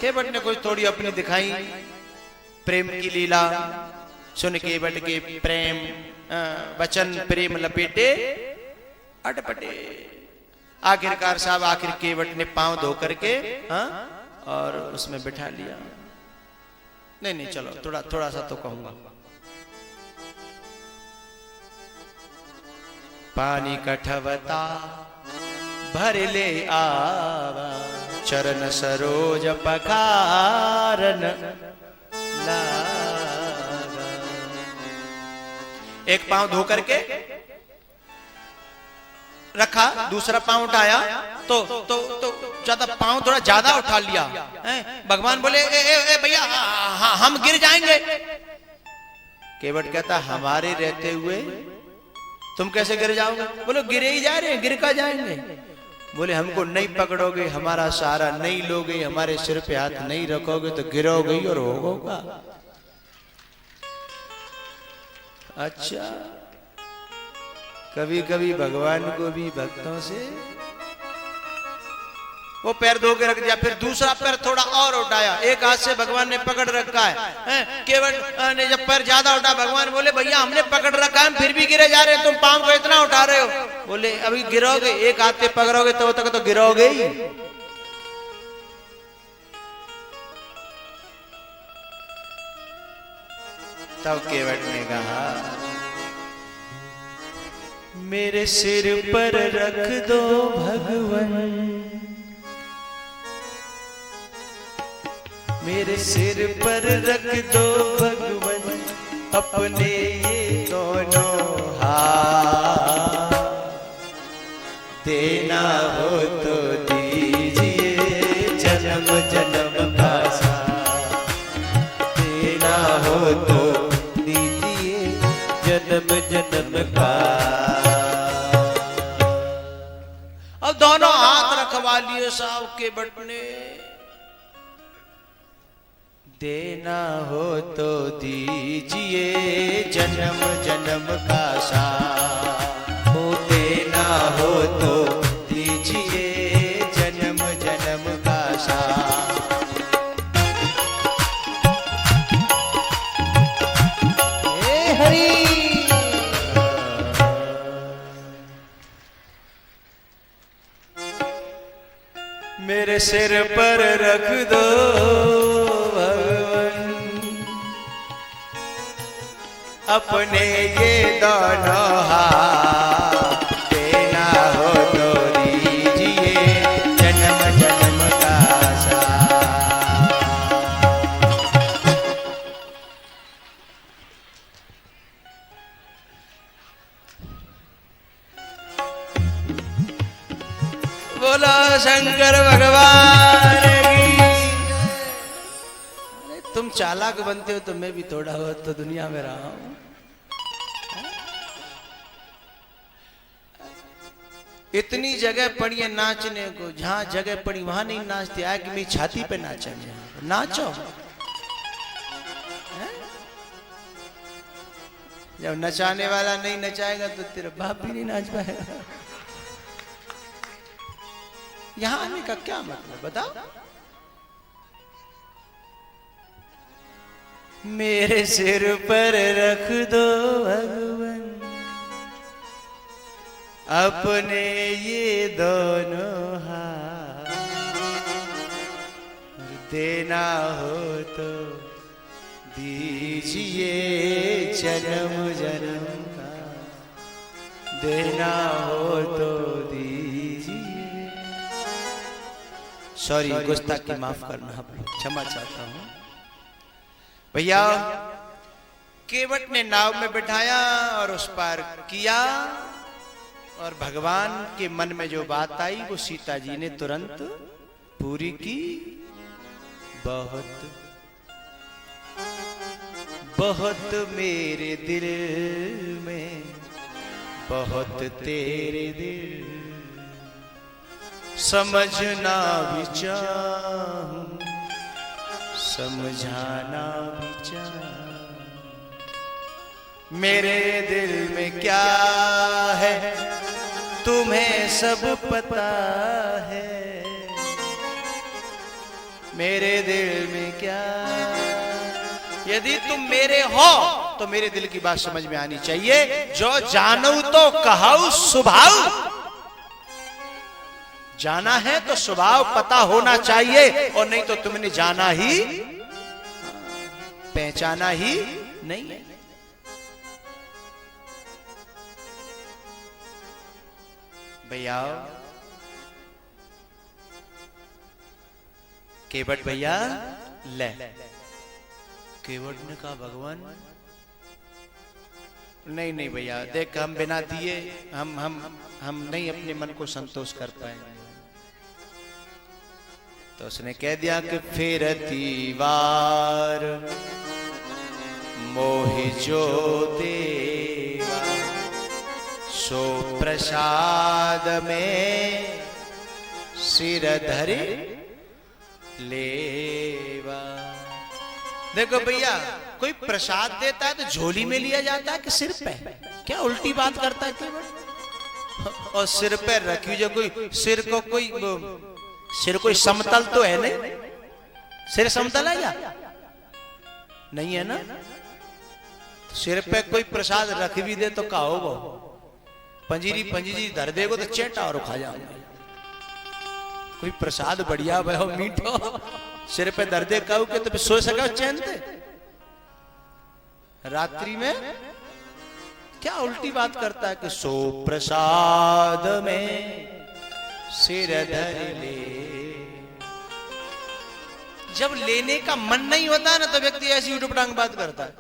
केवट ने कुछ थोड़ी अपनी दिखाई प्रेम की लीला सुन केवट के प्रेम वचन प्रेम लपेटे अटपटे। आखिरकार साहब आखिर केवट ने पांव धो करके और उसमें बिठा लिया। नहीं चलो थोड़ा सा तो कहूंगा। पानी कठवता भर ले आवा, चरण सरोज पखारन लागा। एक पांव धो करके रखा, दूसरा पांव उठाया तो ज्यादा पांव थोड़ा ज्यादा उठा लिया। भगवान बोले ए भैया हम गिर जाएंगे। केवट कहता हमारे रहते हुए तुम कैसे गिर जाओगे? बोलो गिरे ही जा रहे हैं, गिर का जाएंगे। बोले हमको नहीं पकड़ोगे, हमारा सहारा नहीं लोगे, हमारे सिर पे हाथ नहीं रखोगे तो गिरोगे ही और होगा। अच्छा, कभी कभी भगवान को भी भक्तों से वो पैर धो के रख दिया, फिर दूसरा पैर थोड़ा और उठाया, एक हाथ से भगवान ने पकड़ रखा है। केवट ने जब पैर ज्यादा उठा, भगवान बोले भैया हमने पकड़ रखा है, फिर भी गिरे जा रहे हैं, तुम पांव को इतना उठा रहे हो। बोले अभी गिरोगे, एक हाथ से पकड़ोगे तो तक तो गिरोगे ही। तब केवट ने कहा मेरे सिर पर रख दो भगवान, मेरे सिर पर रख दो भगवान, अपने ये दोनों हाथ, देना हो तो दीजिए जन्म जन्म का साथ, देना हो तो दीजिए जन्म जन्म का। अब दोनों हाथ रखवा लिए साहब केवट ने। देना हो तो दीजिए जन्म जन्म का साथ, हो देना हो तो दीजिए जन्म जन्म का साथ। हे हरि मेरे सिर पर रख दो अपने ये दोनों हाथ, देना हो तो दीजिए जन्म जन्म का साथ। बोलो शंकर भगवान की। तुम चालाक बनते हो तो मैं भी थोड़ा बहुत तो दुनिया में रहा हूं। इतनी जगह पड़ी है नाचने को, जहां जगह पड़ी वहां नहीं नाचते, आके मेरी छाती पे नाचेंगे। नाचो, जब नचाने वाला नहीं नचाएगा तो तेरा बाप भी नहीं नाच पाएगा। यहां आने का क्या मतलब बताओ? मेरे सिर पर रख दो भगवान, अपने ये दोनों हाथ, देना हो तो दीजिए जन्म जन्म का, देना हो तो दीजिए। सॉरी, गुस्ताखी माफ करना, आप लोग क्षमा चाहता हूं। भैया केवट ने नाव में बिठाया और उस पार किया, और भगवान के मन में जो बात आई वो सीता जी ने तुरंत पूरी की। बहुत बहुत मेरे दिल में, बहुत तेरे दिल, समझना भी चाहूं, समझाना भी चाहूं, मेरे दिल में क्या है तुम्हें सब पता है, मेरे दिल में क्या। यदि तुम मेरे हो तो मेरे दिल की बात समझ में आनी चाहिए। जो जानू तो कहाऊ स्वभाव, जाना है तो स्वभाव पता होना चाहिए, और नहीं तो तुमने जाना ही पहचाना ही नहीं है। भैया केवट भैया ले, केवट ने कहा भगवान नहीं नहीं भैया देख, हम बिना दिए हम नहीं अपने मन को संतोष कर पाएंगे। तो उसने कह दिया कि फेरती वार मोहि जो देवा, सो प्रसाद में सिर धरे लेवा। देखो भैया, कोई प्रसाद देता है तो झोली में लिया जाता है कि सिर पे? क्या उल्टी बात करता है केवट। और सिर पे रखी जो कोई सिर को कोई समतल तो है नहीं, सिर समतल है क्या? नहीं है ना। तो सिर पे कोई प्रसाद रख भी दे तो कहो वो पंजीरी धर देगो तो चेटा और खा जाओगे। कोई प्रसाद बढ़िया भयो मीठो सिर पे दर्दे कहू के तो सो सका चैन से रात्रि में? क्या उल्टी बात करता है कि सो प्रसाद में सिर धर ले। जब लेने का मन नहीं होता ना तो व्यक्ति ऐसी उठपटांग बात करता है।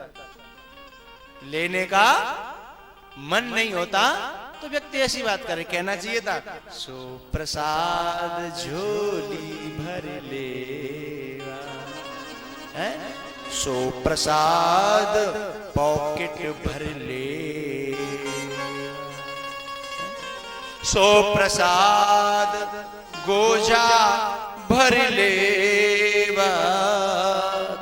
लेने का मन नहीं होता तो व्यक्ति ऐसी बात करे। कहना चाहिए था सो प्रसाद झोली भर ले, सो प्रसाद पॉकेट भर ले, सो प्रसाद गोजा भर ले।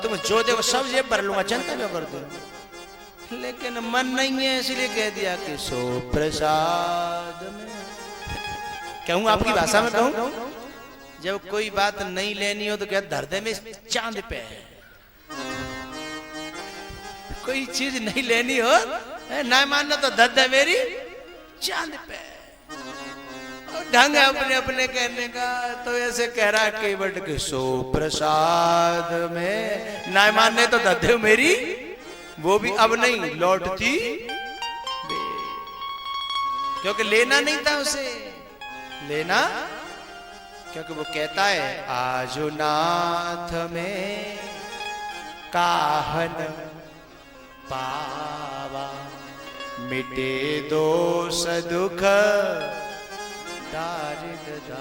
तुम जो देखो सब ये भर लूंगा, चिंता क्यों करते हो? लेकिन मन नहीं है इसलिए कह दिया कि सो प्रसाद में। कहूँ आपकी भाषा में कहूँ, जब कोई बात नहीं लेनी हो तो क्या धरदे में चांद पे है। कोई चीज नहीं लेनी हो ना मानना तो धरदे मेरी चांद पे। ढंग है अपने अपने कहने का। तो ऐसे कह रहा है केवट के सो प्रसाद में, ना मानने तो धरदे मेरी वो भी अब नहीं लौटती, क्योंकि लेना नहीं था उसे। लेना क्योंकि वो कहता है आजो नाथ में काहन पावा, मिटे दोष दुख दारिद्र।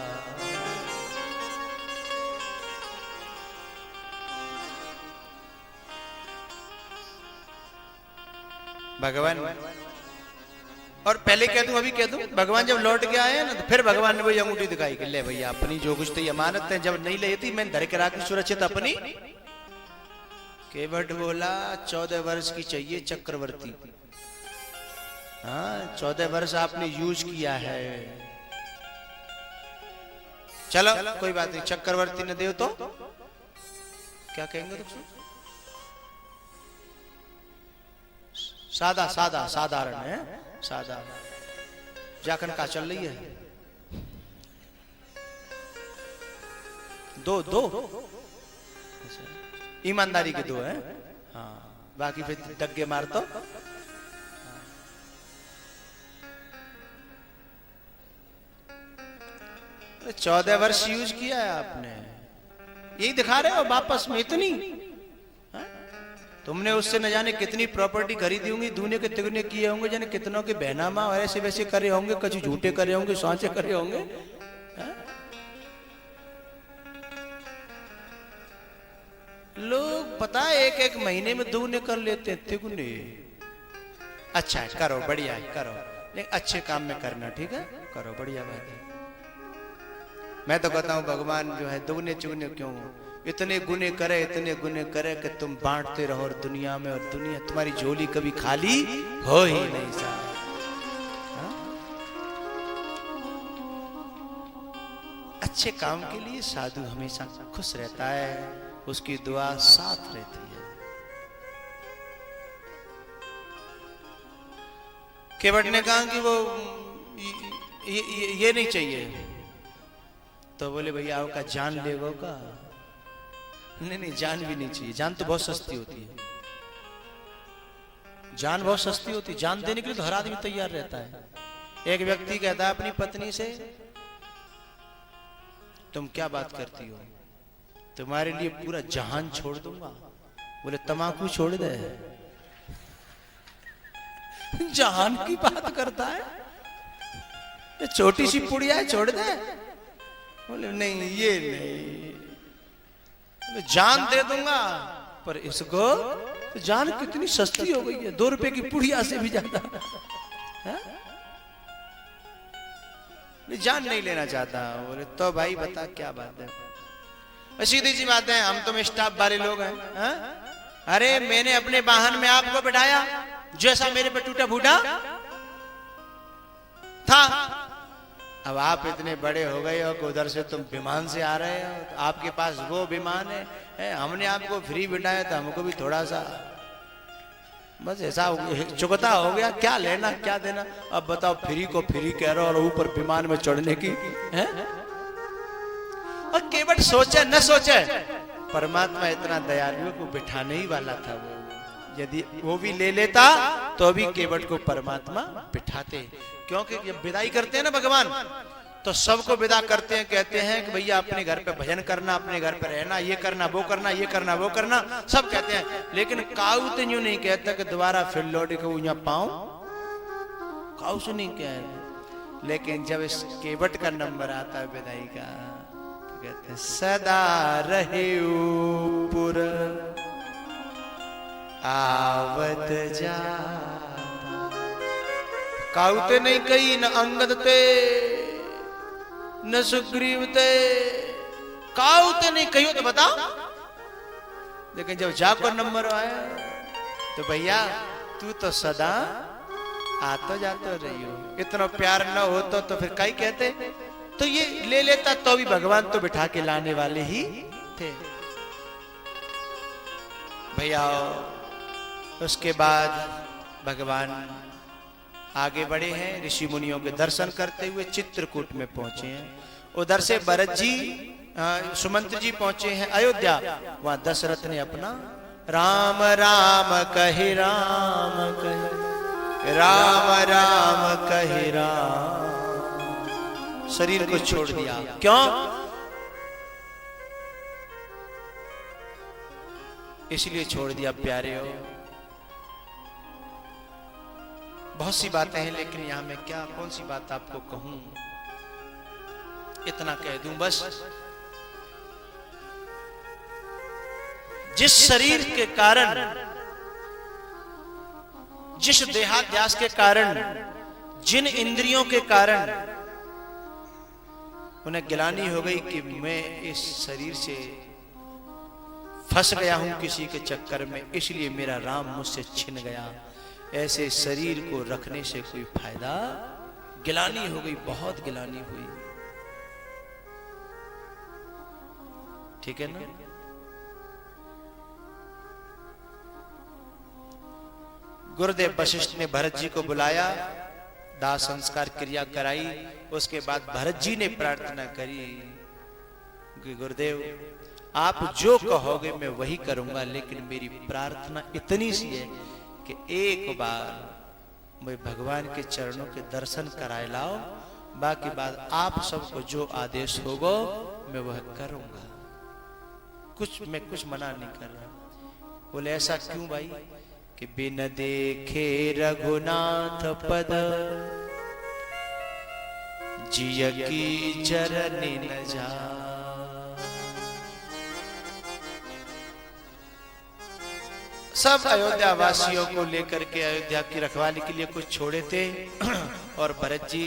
भगवान, और पहले कह दूं अभी कह दूं, भगवान जब लौट के आए ना तो फिर भगवान ने वही अंगूठी दिखाई कि ले भैया अपनी जो कुछ थी अमानत है, जब नहीं ली थी मैंने धर के रखी सुरक्षित अपनी। केवट बोला 14 वर्ष की चाहिए चक्रवर्ती। हाँ 14 वर्ष आपने यूज किया है। चलो कोई बात नहीं, चक्रवर्ती ने दे तो क्या कहेंगे तुम? सादा सादा साधारण है, सादा। जाखन का चल रही है दो दो ईमानदारी के दो हैं। हाँ बाकी फिर डग्गे मार तो। 14 वर्ष यूज किया है आपने, यही दिखा रहे हो वापस में इतनी। तुमने उससे न जाने कितनी प्रॉपर्टी खरीदी होंगी, दूने के तिगुने किए होंगे, जाने कितनों के बहनामा ऐसे वैसे करे होंगे, कुछ झूठे करे होंगे, सांचे करे होंगे। लोग पता है एक एक महीने में दूने कर लेते हैं तिगुने। अच्छा है, करो बढ़िया है, करो, लेकिन अच्छे काम में करना, ठीक है, करो बढ़िया बात है। मैं तो कहता हूं भगवान जो है दुगने चुगने क्यों, इतने गुने करे कि तुम बांटते रहो और दुनिया में, और दुनिया तुम्हारी झोली कभी खाली हो ही नहीं साहब। अच्छे काम के लिए साधु हमेशा खुश रहता है, उसकी दुआ साथ रहती है। केवट ने कहा कि वो ये नहीं चाहिए, तो बोले भैया आपका जान लेगो का? नहीं जान भी नहीं चाहिए, जान तो बहुत सस्ती होती है, जान बहुत सस्ती होती है, जान देने के लिए तो हर आदमी तैयार रहता है। एक व्यक्ति कहता है अपनी पत्नी से, तुम क्या बात करती हो, तुम्हारे लिए पूरा जहान छोड़ दूंगा। बोले तमाकू छोड़ दे। जहान की बात करता है, ये छोटी सी पुड़िया है, छोड़ दे। बोले नहीं ये नहीं, बोले जान दे दूंगा पर इसको, तो जान कितनी सस्ती हो गई है, 2 रुपए की पुड़िया से भी ज्यादा। जान नहीं लेना चाहता। बोले तो भाई बता क्या बात है? सीधी सी बात है, हम तुम स्टाफ वाले लोग हैं, हा? अरे मैंने अपने वाहन में आपको बिठाया, जैसा मेरे पे टूटा फूटा था। अब आप इतने बड़े हो गए हो कि उधर से तुम विमान से आ रहे हो, तो आपके पास वो विमान है, हमने आपको फ्री बिठाया तो हमको भी थोड़ा सा बस ऐसा चुकता हो गया, क्या लेना क्या देना। अब बताओ फ्री को फ्री कह रहे हो और ऊपर विमान में चढ़ने की है? और केवट सोचे न सोचे, परमात्मा इतना दयालु को बिठाने ही वाला था। वो यदि वो भी ले लेता तो अभी केवट को परमात्मा बिठाते, क्योंकि जब विदाई करते हैं ना भगवान, तो सबको विदा करते हैं, कहते हैं कि भैया अपने घर पे भजन करना, अपने घर पे रहना, ये करना वो करना, ये करना वो करना, सब कहते हैं। लेकिन काऊ तो यूं नहीं कहता कि दोबारा फिर लौट के यहाँ पाऊं, काऊ से नहीं कह। लेकिन जब इस केवट का नंबर आता है विदाई का, तो कहते हैं सदा रहे पुर आवत जा। काउते नहीं कही न अंगद ते न सुग्रीव ते, काउते नहीं कही तो बताओ। लेकिन जब जाकर नंबर आया तो भैया तू तो सदा आतो जातो रही हो, इतना प्यार न होता तो फिर कई कहते। तो ये ले लेता तो भी भगवान तो बिठा के लाने वाले ही थे भैया। उसके बाद भगवान आगे बढ़े हैं, ऋषि मुनियों के दर्शन करते हुए चित्रकूट में पहुंचे हैं। उधर से भरत जी सुमंत्र जी पहुंचे हैं अयोध्या। वहां दशरथ ने अपना राम राम कहे राम कहे, राम राम कहे राम, शरीर को छोड़ दिया। क्यों? इसलिए छोड़ दिया प्यारे हो। बहुत सी बातें हैं, लेकिन यहां मैं क्या कौन सी बात आपको कहूं, इतना कह दूं बस। जिस शरीर के कारण, जिस देहाध्यास के कारण, जिन इंद्रियों के कारण उन्हें गिलानी हो गई कि मैं इस शरीर से फंस गया हूं किसी के चक्कर में, इसलिए मेरा राम मुझसे छिन गया, ऐसे शरीर को रखने से कोई फायदा, गिलानी हो गई, बहुत गिलानी हुई। ठीक है ना? गुरुदेव वशिष्ठ ने भरत जी को बुलाया, दाह संस्कार क्रिया कराई। उसके बाद भरत जी ने प्रार्थना करी कि गुरुदेव आप जो कहोगे मैं वही करूंगा, लेकिन मेरी प्रार्थना इतनी सी है कि एक बार मैं भगवान के चरणों के दर्शन कराए लाओ, बाकी बात आप सबको जो आदेश होगा मैं वह करूंगा, मैं कुछ मना नहीं कर रहा। बोले ऐसा क्यों भाई? कि बिन देखे रघुनाथ पद, जिय की चरनी न जा। सब अयोध्या वासियों को लेकर के अयोध्या की रखवाली के लिए कुछ छोड़े थे, और भरत जी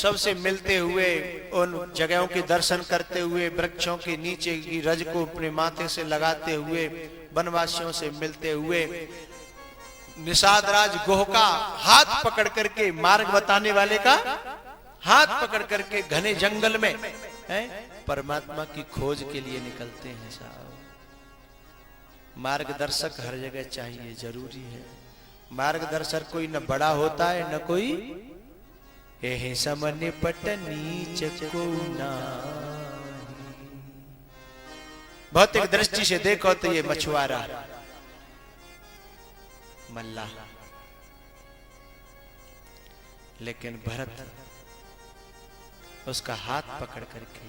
सबसे मिलते हुए, उन जगहों के दर्शन करते हुए, वृक्षों के नीचे की रज को अपने माथे से लगाते हुए, वनवासियों से मिलते हुए, निषाद राज गोह का हाथ पकड़ करके, मार्ग बताने वाले का हाथ पकड़ करके घने जंगल में परमात्मा की खोज के लिए निकलते हैं साहब। मार्गदर्शक हर जगह चाहिए, जरूरी है। मार्गदर्शक कोई न बड़ा होता है न कोई एहे समन पट नीच को ना। भौतिक दृष्टि से देखो तो ये मछुआरा मल्लाह, लेकिन भरत उसका हाथ पकड़ करके,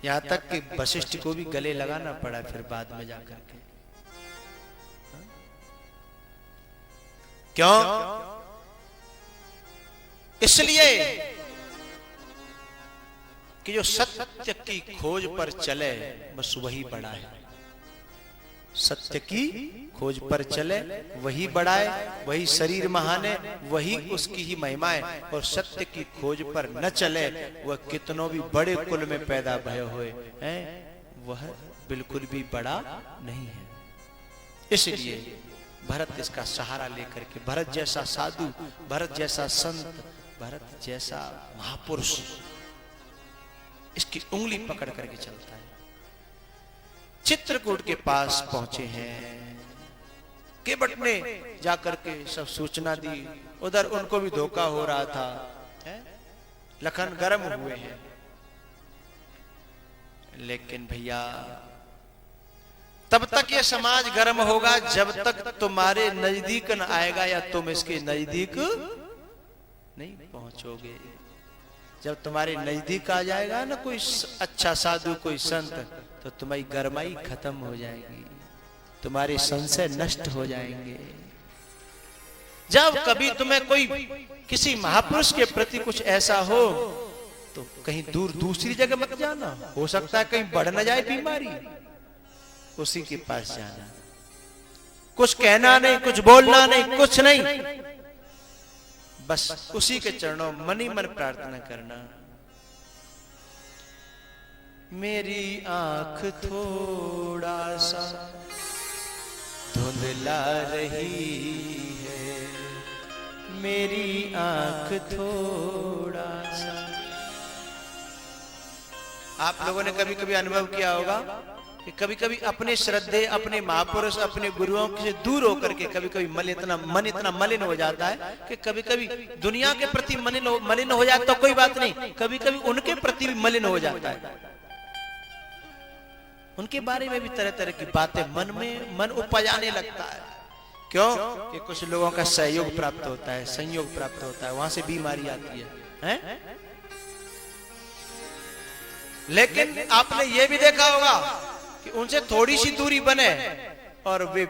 यहां तक कि वशिष्ठ को भी गले लगाना पड़ा फिर बाद में जाकर के। क्यों? इसलिए कि जो सत्य की खोज पर चले बस वही बड़ा है। सत्य की खोज पर चले वही बड़ा है, वही शरीर महान है, वही उसकी ही महिमा है। और सत्य की खोज पर न चले वह कितनों भी बड़े कुल में पैदा भय हुए हैं, वह बिल्कुल भी बड़ा नहीं है। इसलिए भरत इसका सहारा लेकर के, भरत जैसा साधु, भरत जैसा संत, भरत जैसा महापुरुष इसकी उंगली पकड़ करके चलता है। चित्रकूट के पास पहुंचे हैं, केवट ने जाकर के सब सूचना दी। उधर उनको भी धोखा हो रहा था, लखन गर्म हुए हैं। लेकिन भैया तब तक ये समाज गर्म होगा जब तक तुम्हारे नजदीक न आएगा या तुम इसके नजदीक नहीं पहुंचोगे। जब तुम्हारे नजदीक आ जाएगा ना कोई अच्छा साधु, कोई संत, तो तुम्हारी गरमाई खत्म हो जाएगी, तुम्हारे संशय नष्ट हो जाएंगे। जब कभी तुम्हें कोई किसी महापुरुष के प्रति कुछ ऐसा हो तो कहीं दूर दूसरी जगह मत जाना, हो सकता है कहीं बढ़ न जाए बीमारी, उसी के पास जाना। कुछ कहना नहीं, कुछ बोलना नहीं, कुछ नहीं, बस उसी के चरणों मन ही मन प्रार्थना करना। मेरी आंख थोड़ा सा धुंधला रही है, मेरी आंख थोड़ा सा। आप लोगों ने कभी कभी अनुभव किया होगा कि कभी कभी अपने श्रद्धे, अपने महापुरुष, अपने गुरुओं से दूर होकर के कभी कभी मन इतना मलिन हो जाता है कि कभी कभी दुनिया के प्रति मलिन हो जाता तो कोई बात नहीं, कभी कभी उनके प्रति भी मलिन हो जाता है। उनके बारे में भी तरह तरह की बातें मन उपजाने लगता है। क्यों? कि कुछ लोगों का सहयोग प्राप्त होता है, संयोग प्राप्त होता है, वहां से बीमारी आती है? लेकिन आपने ये भी देखा होगा कि उनसे थोड़ी सी दूरी बने और वे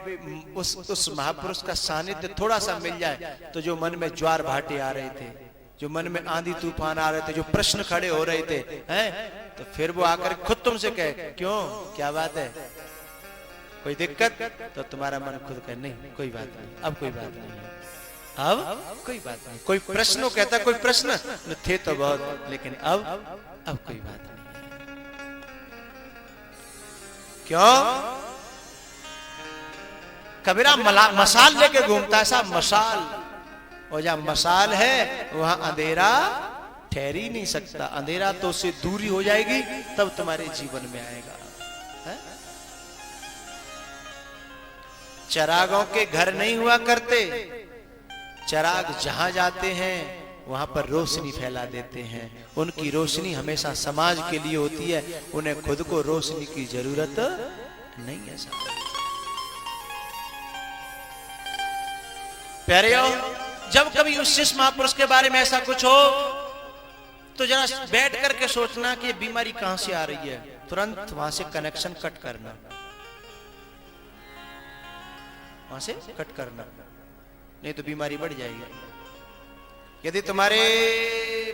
उस महापुरुष का सानिध्य थोड़ा सा मिल जाए तो जो मन में ज्वार भाटे आ रहे थे, जो मन में आंधी तूफान आ रहे थे, जो प्रश्न खड़े हो रहे थे, तो फिर वो आकर खुद तुमसे कहे, क्यों, क्या बात है, कोई दिक्कत? तो तुम्हारा मन खुद कहे, नहीं कोई बात नहीं, अब कोई बात नहीं है, अब कोई बात नहीं। कोई प्रश्न कहता, कोई प्रश्न थे तो बहुत, लेकिन अब कोई बात नहीं। क्यों? कबीरा मसाल लेके घूमता है साहब, मसाल, और जहां मसाल है वहां अंधेरा ठहर ही नहीं सकता। अंधेरा तो उससे दूरी हो जाएगी तब तुम्हारे जीवन में आएगा। है? चरागों के घर नहीं हुआ करते, चराग जहां जाते हैं वहां पर रोशनी फैला देते हैं। उनकी रोशनी हमेशा समाज के लिए होती है, उन्हें खुद को रोशनी की जरूरत नहीं है साहब। प्यारेओ, जब कभी उस शिष्य महापुरुष के बारे में ऐसा कुछ हो तो जरा बैठ करके सोचना कि ये बीमारी कहां से आ रही है, तुरंत वहां से कनेक्शन कट करना, वहां से कट करना, नहीं तो बीमारी बढ़ जाएगी। यदि तुम्हारे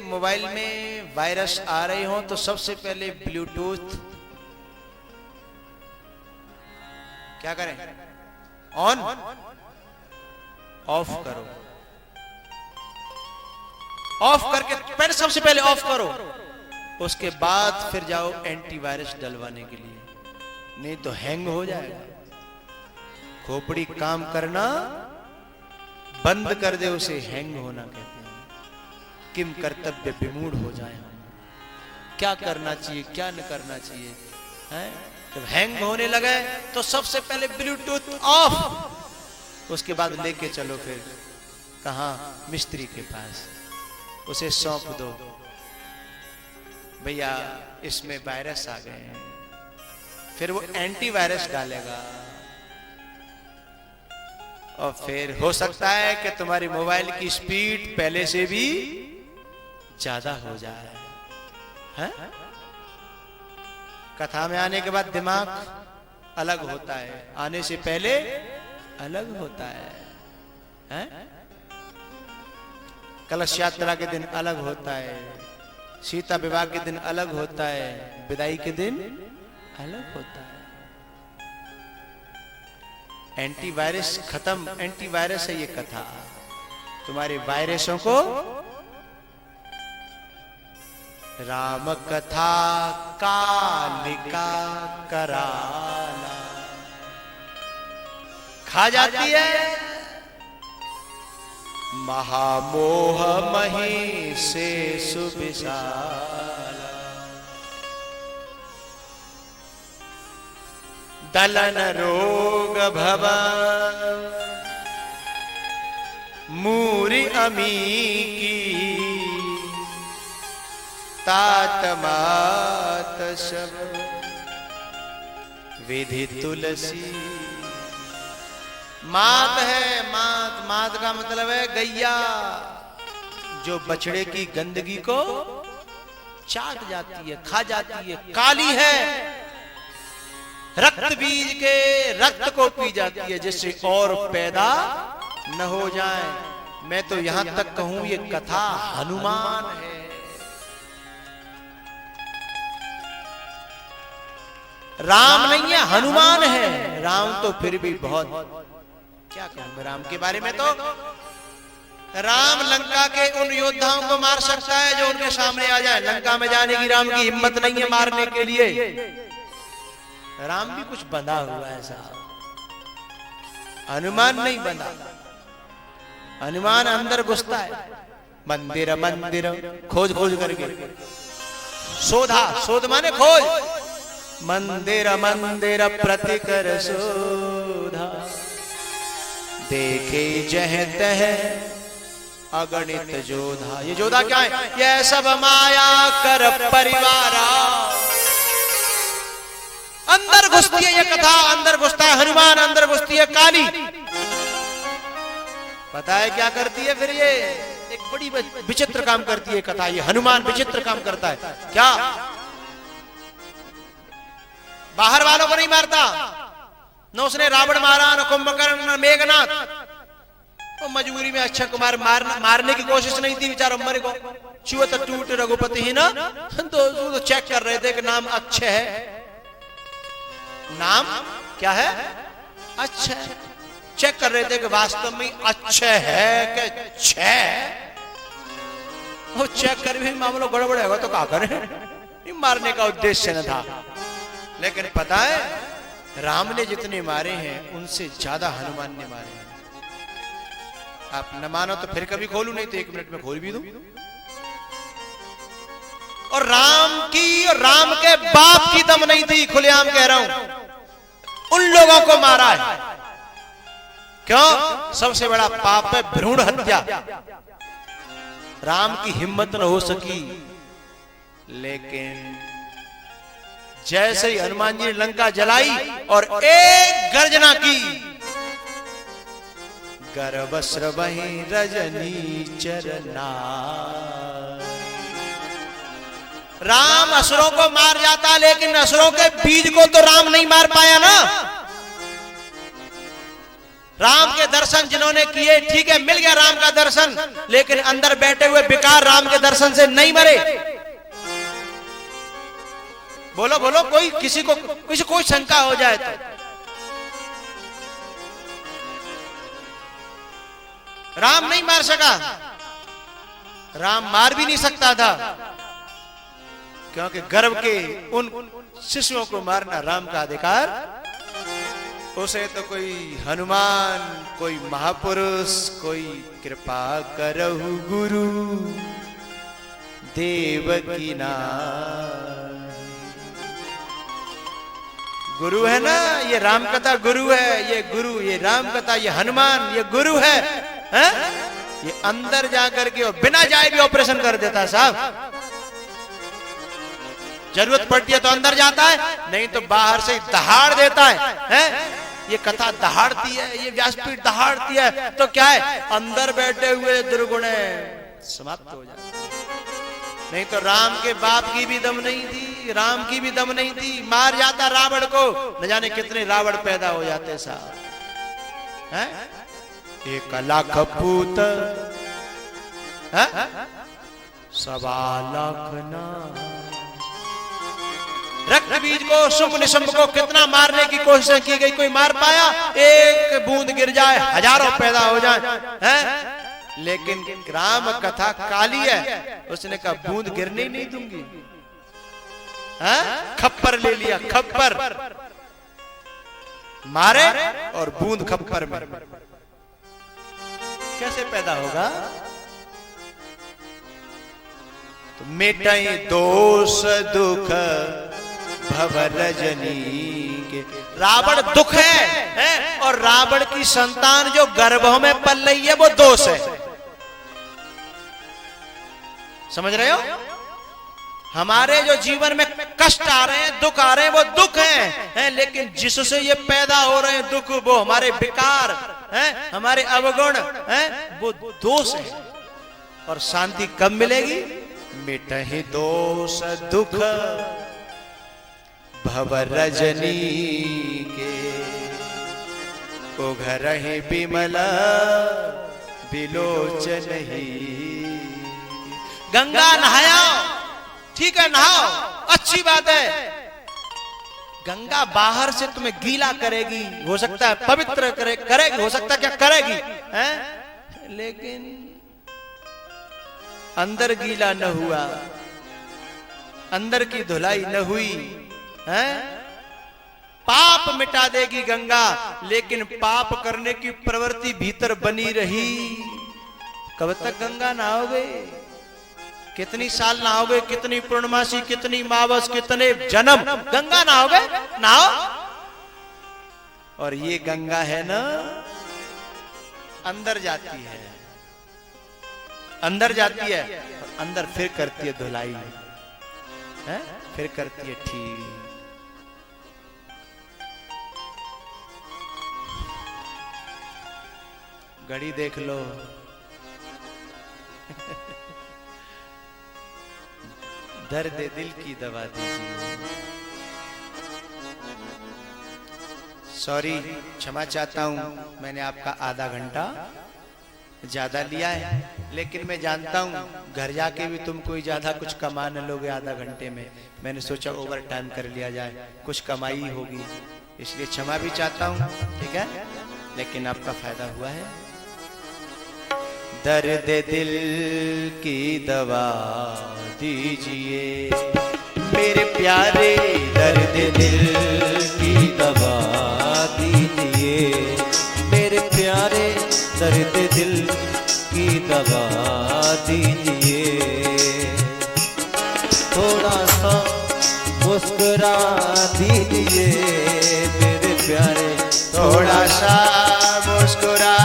मोबाइल में वायरस आ रहे हो तो सबसे पहले ब्लूटूथ क्या करें, ऑन ऑफ करो, ऑफ करके पहले, सबसे पहले ऑफ करो, उसके बाद फिर जाओ एंटीवायरस डलवाने के लिए, नहीं तो हैंग हो जाएगा। खोपड़ी काम करना बंद कर दे, उसे हैंग होना कहते हैं। किम कर्तव्य विमूढ़ हो जाए, क्या करना चाहिए क्या न करना चाहिए है? जब हैंग होने लगे तो सबसे पहले ब्लूटूथ ऑफ, उसके बाद लेके चलो फिर कहां, मिस्त्री के पास, उसे सौंप दो, भैया इसमें वायरस आ गए हैं, फिर वो एंटीवायरस डालेगा, और फिर हो सकता है कि तुम्हारी मोबाइल की स्पीड पहले से भी ज्यादा हो जाए है? कथा में आने के बाद दिमाग अलग होता है, आने से पहले अलग होता है? कलश यात्रा के दिन अलग होता है, सीता विवाह के दिन अलग होता है, विदाई के दिन अलग होता है। एंटीवायरस खत्म, एंटीवायरस है ये कथा, तुम्हारे वायरसों को राम कथा कालिका कराला खा जाती है, महामोह मही से सुविशाला, दलन रोग भवन मूरी अमी की, तात मात सब विधि तुलसी। मात है, मात, मात का मतलब है गैया, जो बछड़े की गंदगी को चाट जाती है, खा जाती है। काली है, रक्त बीज के रक्त को पी जाती है, जिससे और पैदा न हो जाए। मैं तो यहां तक कहूं ये कथा हनुमान है। राम नहीं है, हनुमान है। राम तो फिर भी बहुत, क्या कहूं राम के बारे में, तो राम लंका के उन योद्धाओं को मार सकता है जो उनके सामने आ जाए। लंका में जाने की राम की हिम्मत नहीं है मारने के लिए। राम भी कुछ बंधा हुआ है साहब, हनुमान नहीं बंधा। हनुमान अंदर घुसता है, मंदिर मंदिर खोज खोज करके, शोधा, शोध माने खोज, मंदिर मंदिर प्रतिकर शोधा, देखे जह तह अगणित जोधा। ये जोधा क्या है? ये सब माया कर परिवारा। अंदर घुसती है ये कथा, अंदर घुसता है हनुमान, अंदर घुसती है काली। पता है क्या करती है फिर? ये एक बड़ी विचित्र काम करती है कथा। ये हनुमान विचित्र काम करता है। क्या? बाहर वालों को नहीं मारता, न उसने रावण मारा, न कुंभकर्ण, न मेघनाथ। तो मजबूरी में अक्षय कुमार मारने की कोशिश नहीं थी, बेचारा मर को चुअत टूट रघुपति ही ना, तो चेक कर रहे थे कि नाम अक्षय है। नाम क्या है? अक्षय। चेक कर रहे थे कि वास्तव में अक्षय है कि छह। वो चेक कर भी मामला गड़बड़ होगा तो क्या करें? मारने का उद्देश्य न था। लेकिन पता है, राम ने जितने मारे हैं उनसे ज्यादा हनुमान ने मारे हैं। आप न मानो तो फिर कभी खोलू, नहीं तो 1 मिनट में खोल भी दूं। और राम की और राम के बाप की दम नहीं थी, खुलेआम कह रहा हूं। उन लोगों को मारा है। क्यों? सबसे बड़ा पाप है भ्रूण हत्या। राम की हिम्मत न हो सकी, लेकिन जैसे ही हनुमान जी ने लंका जलाई और एक गर्जना की, गर्भस्र वही रजनी चरना, राम असुरों को मार जाता, लेकिन असुरों के बीज को तो राम नहीं मार पाया ना। राम के दर्शन जिन्होंने किए, ठीक है मिल गया राम का दर्शन, लेकिन अंदर बैठे हुए विकार राम के दर्शन से नहीं मरे। बोलो बोलो, कोई किसी को कोई शंका हो जाए तो। राम नहीं मार सका, राम मार भी नहीं सकता था, क्योंकि गर्भ के उन शिशुओं को मारना राम का अधिकार। उसे तो कोई हनुमान, कोई महापुरुष, कोई कृपा करहु गुरु देवकी नाथ। गुरु है ना, ये राम कथा गुरु है, ये गुरु, ये राम कथा, ये हनुमान, ये गुरु है, ये अंदर जाकर के और बिना जाए भी ऑपरेशन कर देता साहब। जरूरत पड़ती है तो अंदर जाता है, नहीं तो बाहर से दहाड़ देता है? ये कथा दहाड़ती है, ये व्यासपीठ दहाड़ती है, तो क्या है, अंदर बैठे हुए दुर्गुण समाप्त हो जाते। नहीं तो राम के बाप की भी दम नहीं थी, राम की भी दम नहीं थी, मार जाता रावण को। न जाने कितने रावण पैदा हो जाते साहब, हैं? 1 लाख पूत, 1.25 लाख ना। रक्त बीज को, शुंभ निशुंभ को कितना मारने की कोशिश की गई, कोई मार पाया? एक बूंद गिर जाए हजारों पैदा हो जाए, हैं? लेकिन राम कथा काली है, उसने कहा बूंद गिरने नहीं दूंगी, हैं? खप्पर ले लिया, खप्पर मारे और बूंद खप्पर में। कैसे पैदा होगा? तो मेटाई दोष दुख भव रजनी के। रावण दुख है, और रावण की संतान जो गर्भों में पल रही है वो दोष है। समझ रहे हो? हमारे जो जीवन में कष्ट आ रहे हैं, दुख आ रहे हैं, वो दुख हैं, लेकिन जिससे ये पैदा हो रहे हैं दुख, वो हमारे विकार हैं, हमारे अवगुण हैं, वो दोष है। और शांति कब मिलेगी? मिटहि दोष दुख भव रजनी के, उघरहि बिमला बिलोचन ही। गंगा नहाया, ठीक है, नहाओ, अच्छी बात है। गंगा बाहर से तुम्हें गीला करेगी, हो सकता है पवित्र करेगी, हो सकता है क्या करेगी, हैं? लेकिन अंदर गीला न हुआ, अंदर की धुलाई न हुई, हैं? पाप मिटा देगी गंगा, लेकिन पाप करने की प्रवृत्ति भीतर बनी रही। कब तक गंगा नहाओगे? कितनी साल नहाओगे? कितनी पूर्णमासी, कितनी मावस, कितने जन्म गंगा नहाओगे? नहाओ। और ये गंगा है ना, अंदर जाती है, अंदर जाती है, और अंदर फिर करती है धुलाई, है? फिर करती है ठीक। घड़ी देख लो, दर्द दिल की दवा दीजिए। सॉरी, क्षमा चाहता हूं, मैंने आपका आधा घंटा ज्यादा लिया है, लेकिन मैं जानता हूं घर जाके भी तुम कोई ज्यादा कुछ कमा न लोगे आधा घंटे में। मैंने सोचा ओवर टाइम कर लिया जाए, कुछ कमाई होगी, इसलिए क्षमा भी चाहता हूं, ठीक है, लेकिन आपका फायदा हुआ है। दर्द दिल की दवा दीजिए मेरे प्यारे, दर्द दिल की दवा दीजिए मेरे प्यारे, दर्द दिल की दवा दीजिए। थोड़ा सा मुस्कुरा दीजिए मेरे प्यारे, थोड़ा सा मुस्कुरा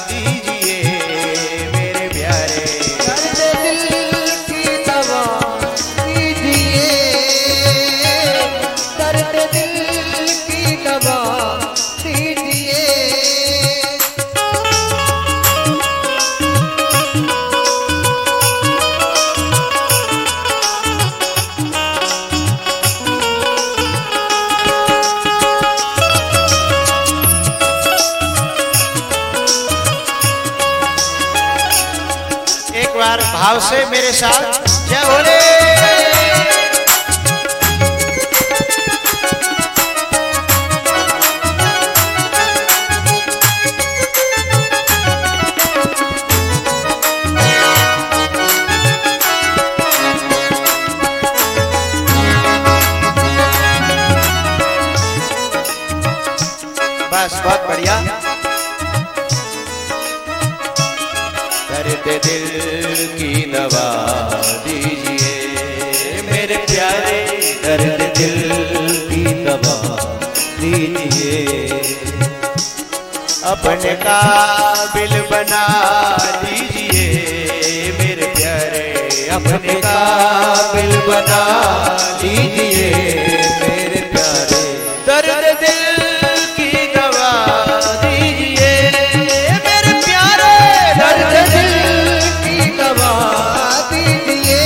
दीजिए मेरे प्यारे। दर्द दिल की दवा दीजिए, दर्द दिल की दवा दीजिए। भाव से मेरे साथ जय भोले। दिल की दवा दीजिए मेरे प्यारे, दर्द दिल की दवा दीजिए। अपने काबिल बना दीजिए मेरे प्यारे, अपने काबिल बना दीजिए मेरे प्यारे, दर्द दिल की दवा दीजिए मेरे प्यारे, दर्द दिल की दवा दीजिए।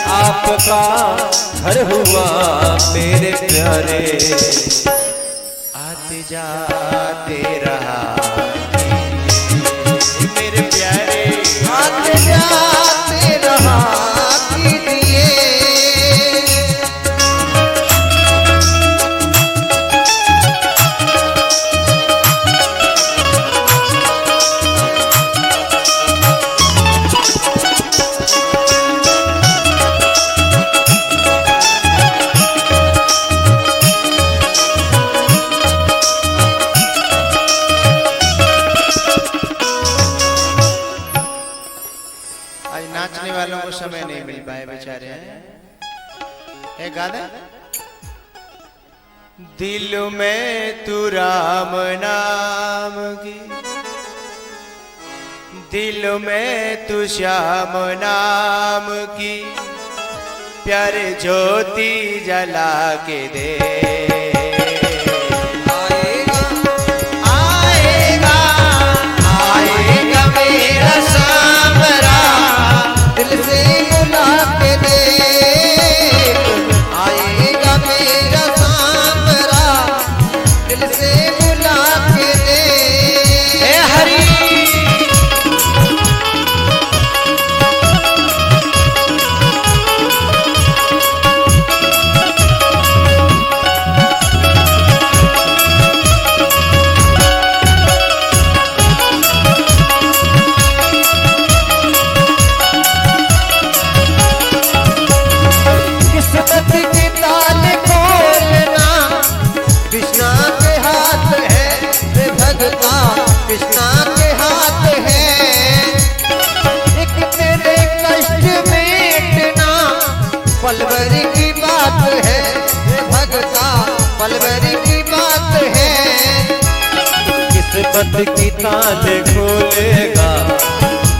आपका घर हुआ मेरे प्यारे, आते जाते रहा मेरे प्यारे, आते जाते रहा कीजिए। नाचने वालों को समय नहीं मिल पाए बेचारे हैं। गाना दिल में तू राम नाम की, दिल में तू श्याम नाम की प्यारे ज्योति जला के दे। आएगा आएगा आएगा मेरा सामरा, दिल से बुला के दे। आएगा मेरा सामरा, दिल से बुला के दे। हे हरि कृष्णा के हाथ है, एक तेरे कष्ट मिटना पलवर की बात है भगता, पलवर की बात है। किस्मत की ताल खोलेगा,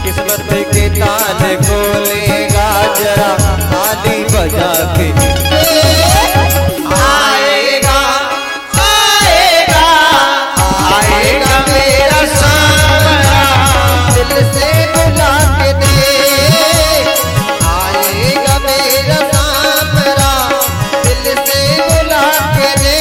किस्मत के ताल खोलेगा जरा ताली बजा के। आएगा आएगा आएगा मेरा सामरा, दिल से बुला के दे। आएगा मेरा सामरा, दिल से बुला के दे।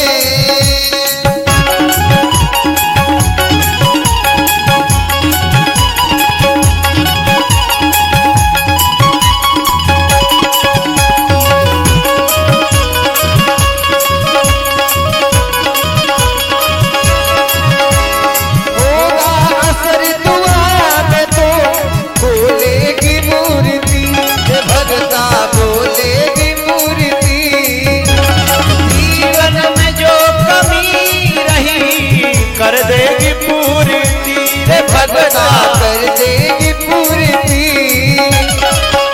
कर देगी पूर्ति रे भगता, कर देगी पूर्ति।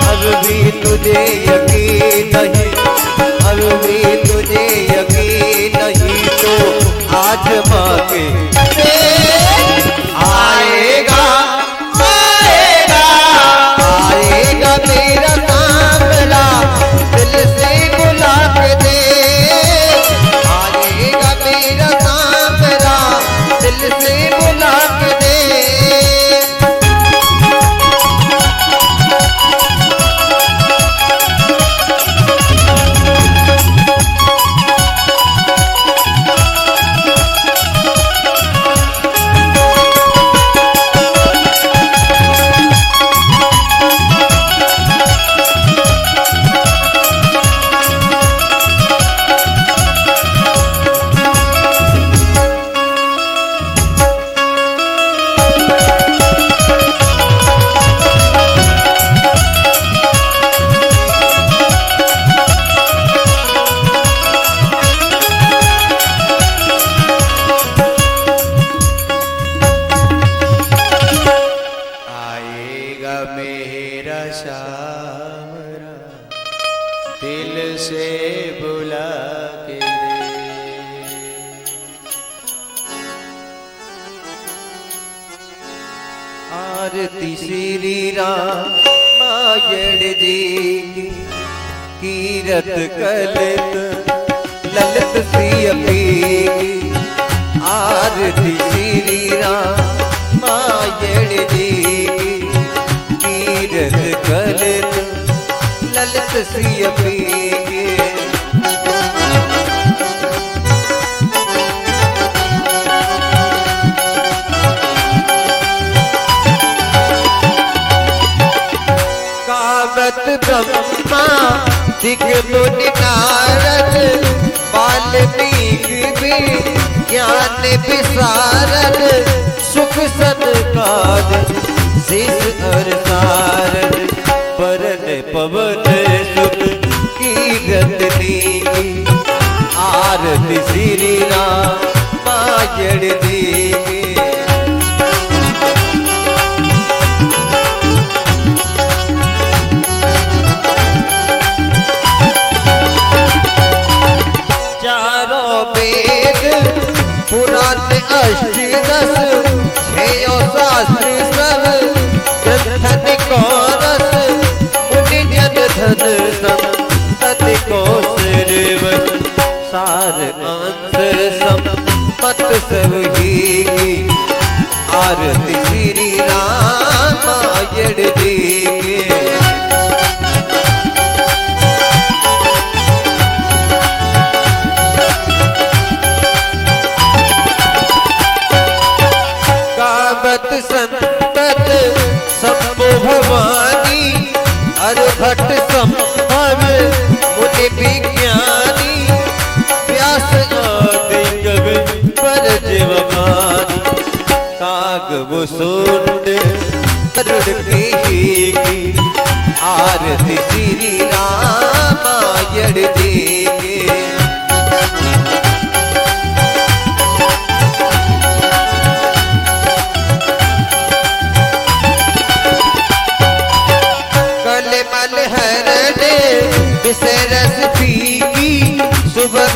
अब भी तुझे यकीन नहीं, अब भी तुझे यकीन नहीं तो आज मांगे। आएगा आएगा आएगा मेरा सामरा, दिल से बुला के दे। आएगा मेरा सामरा, दिल से बुला के दे। दिल से बुला के आरती श्री रामायण जी की कीरत कलित ललित सियपी आरती श्री रामायण जी की कीरत कलित ललित सियपी ब्रह्मा दिग मुनि नारद वाल्मीकि भी ज्ञान विशारद सुख सत्कार शीश और सारद परन पवन सुख कीरतनी आरती श्री रामायण जी अष्टदश छयो शास्त्री सब ग्रंथन को रस मुनि जन धन संतति को सिरवत सार अंश सम्मत सब ही आरती श्री रामायण जी संतत शंभु भवानी अरभट संभव मुनि विज्ञानी व्यास आदि कवि पर जीवमानी काग वसुंड तरुण की आरती श्री रामायण जी विषय रस पी सुबह